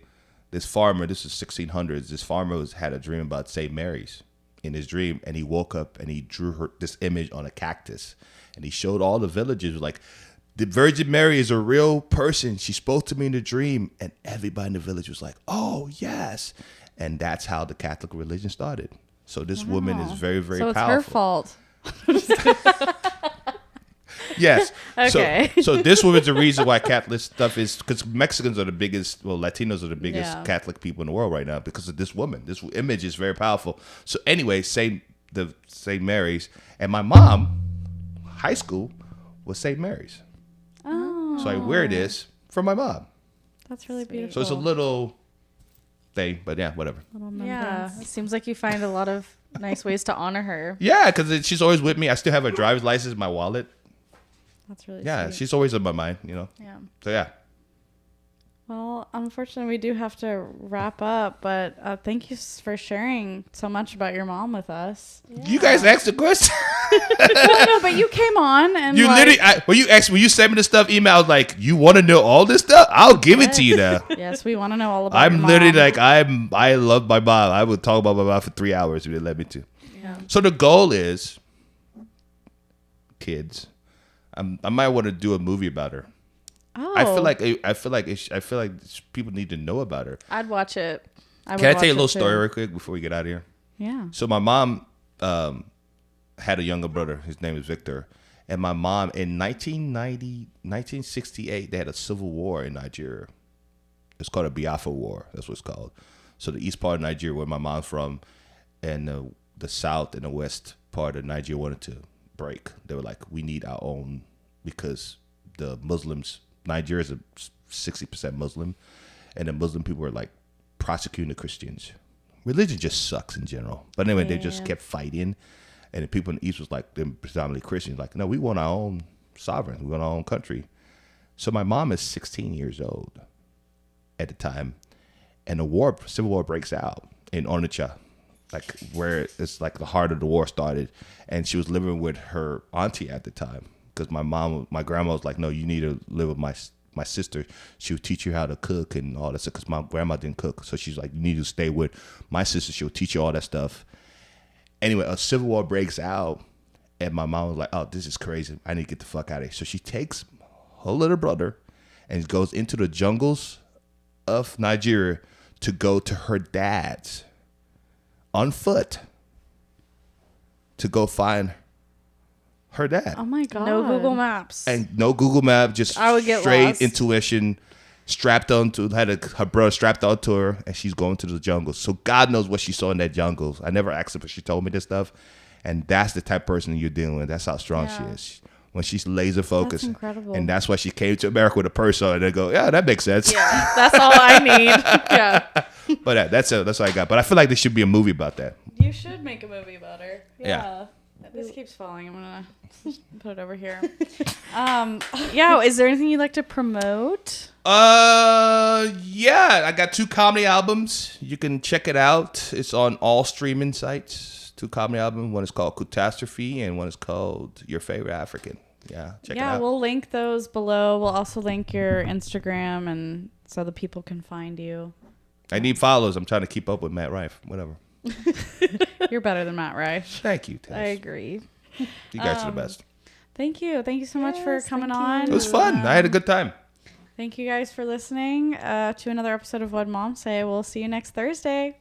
this farmer, this is 1600s, this farmer had a dream about St. Mary's in his dream, and he woke up and he drew this image on a cactus, and he showed all the villagers like, the Virgin Mary is a real person. She spoke to me in the dream, and everybody in the village was like, oh yes. And that's how the Catholic religion started. So this woman is very, very powerful. So it's her fault. Yes. Okay. So this was the reason why Catholic stuff is, because Mexicans are the biggest, Latinos are the biggest Catholic people in the world right now because of this woman. This image is very powerful. So anyway, St. Mary's, and my mom, high school, was St. Mary's. Oh. So I wear this for my mom. That's really beautiful. So it's a little thing, but yeah, whatever. Yeah. It seems like you find a lot of nice ways to honor her. Yeah, because she's always with me. I still have her driver's license, my wallet. That's really Yeah, sweet. she's always on my mind, Yeah. So yeah. Well, unfortunately, we do have to wrap up, but thank you for sharing so much about your mom with us. You guys asked the question. Well, no, but you came on and You literally, when you sent me the stuff, email, I was like, you want to know all this stuff? I'll give it to you now. Yes, we want to know all about. I'm your mom. literally like, I love my mom. I would talk about my mom for 3 hours if you let me to. Yeah. So the goal is, kids, I might want to do a movie about her. Oh, I feel like people need to know about her. I'd watch it. Can I tell you a little story real quick before we get out of here? Yeah. So my mom had a younger brother. His name is Victor. And my mom, in 1968, they had a civil war in Nigeria. It's called a Biafra War. That's what it's called. So the east part of Nigeria, where my mom's from, and the south and the west part of Nigeria wanted to break. They were like, we need our own, because the Muslims, Nigeria is 60% Muslim, and the Muslim people were like prosecuting the Christians. Religion just sucks in general. But anyway, they just kept fighting, and the people in the east was like, they're predominantly Christians, like, no, we want our own sovereign. We want our own country. So my mom is 16 years old at the time, and the civil war breaks out in Onitsha, like where it's like the heart of the war started. And she was living with her auntie at the time, because my grandma was like, no, you need to live with my sister. She would teach you how to cook and all that stuff, because my grandma didn't cook. So she's like, you need to stay with my sister. She'll teach you all that stuff. Anyway, a civil war breaks out, and my mom was like, oh, this is crazy. I need to get the fuck out of here. So she takes her little brother and goes into the jungles of Nigeria to go to her dad's on foot to go find her dad. Oh my God. No Google Maps. And no Google Map, just I would get straight lost. intuition, her brother strapped onto her, and she's going to the jungle. So God knows what she saw in that jungle. I never asked her, but she told me this stuff. And that's the type of person you're dealing with. That's how strong she is. When she's laser focused. That's incredible. And that's why she came to America with a purse on, and they go, yeah, that makes sense. Yeah, that's all I need. Yeah. But that's what I got. But I feel like there should be a movie about that. You should make a movie about her. Yeah. This keeps falling. I'm gonna put it over here. Yeah, is there anything you'd like to promote? Yeah, I got 2 comedy albums. You can check it out. It's on all streaming sites. 2 comedy albums. One is called Kutastrophe, and one is called Your Favorite African. Yeah, check it out. Yeah, we'll link those below. We'll also link your Instagram, and so the people can find you. I need followers. I'm trying to keep up with Matt Rife. Whatever. You're better than Matt Rife. Thank you, Tess. I agree. You guys are the best. Thank you. Thank you so much for coming on. It was fun. I had a good time. Thank you guys for listening to another episode of What Mom Say. We'll see you next Thursday.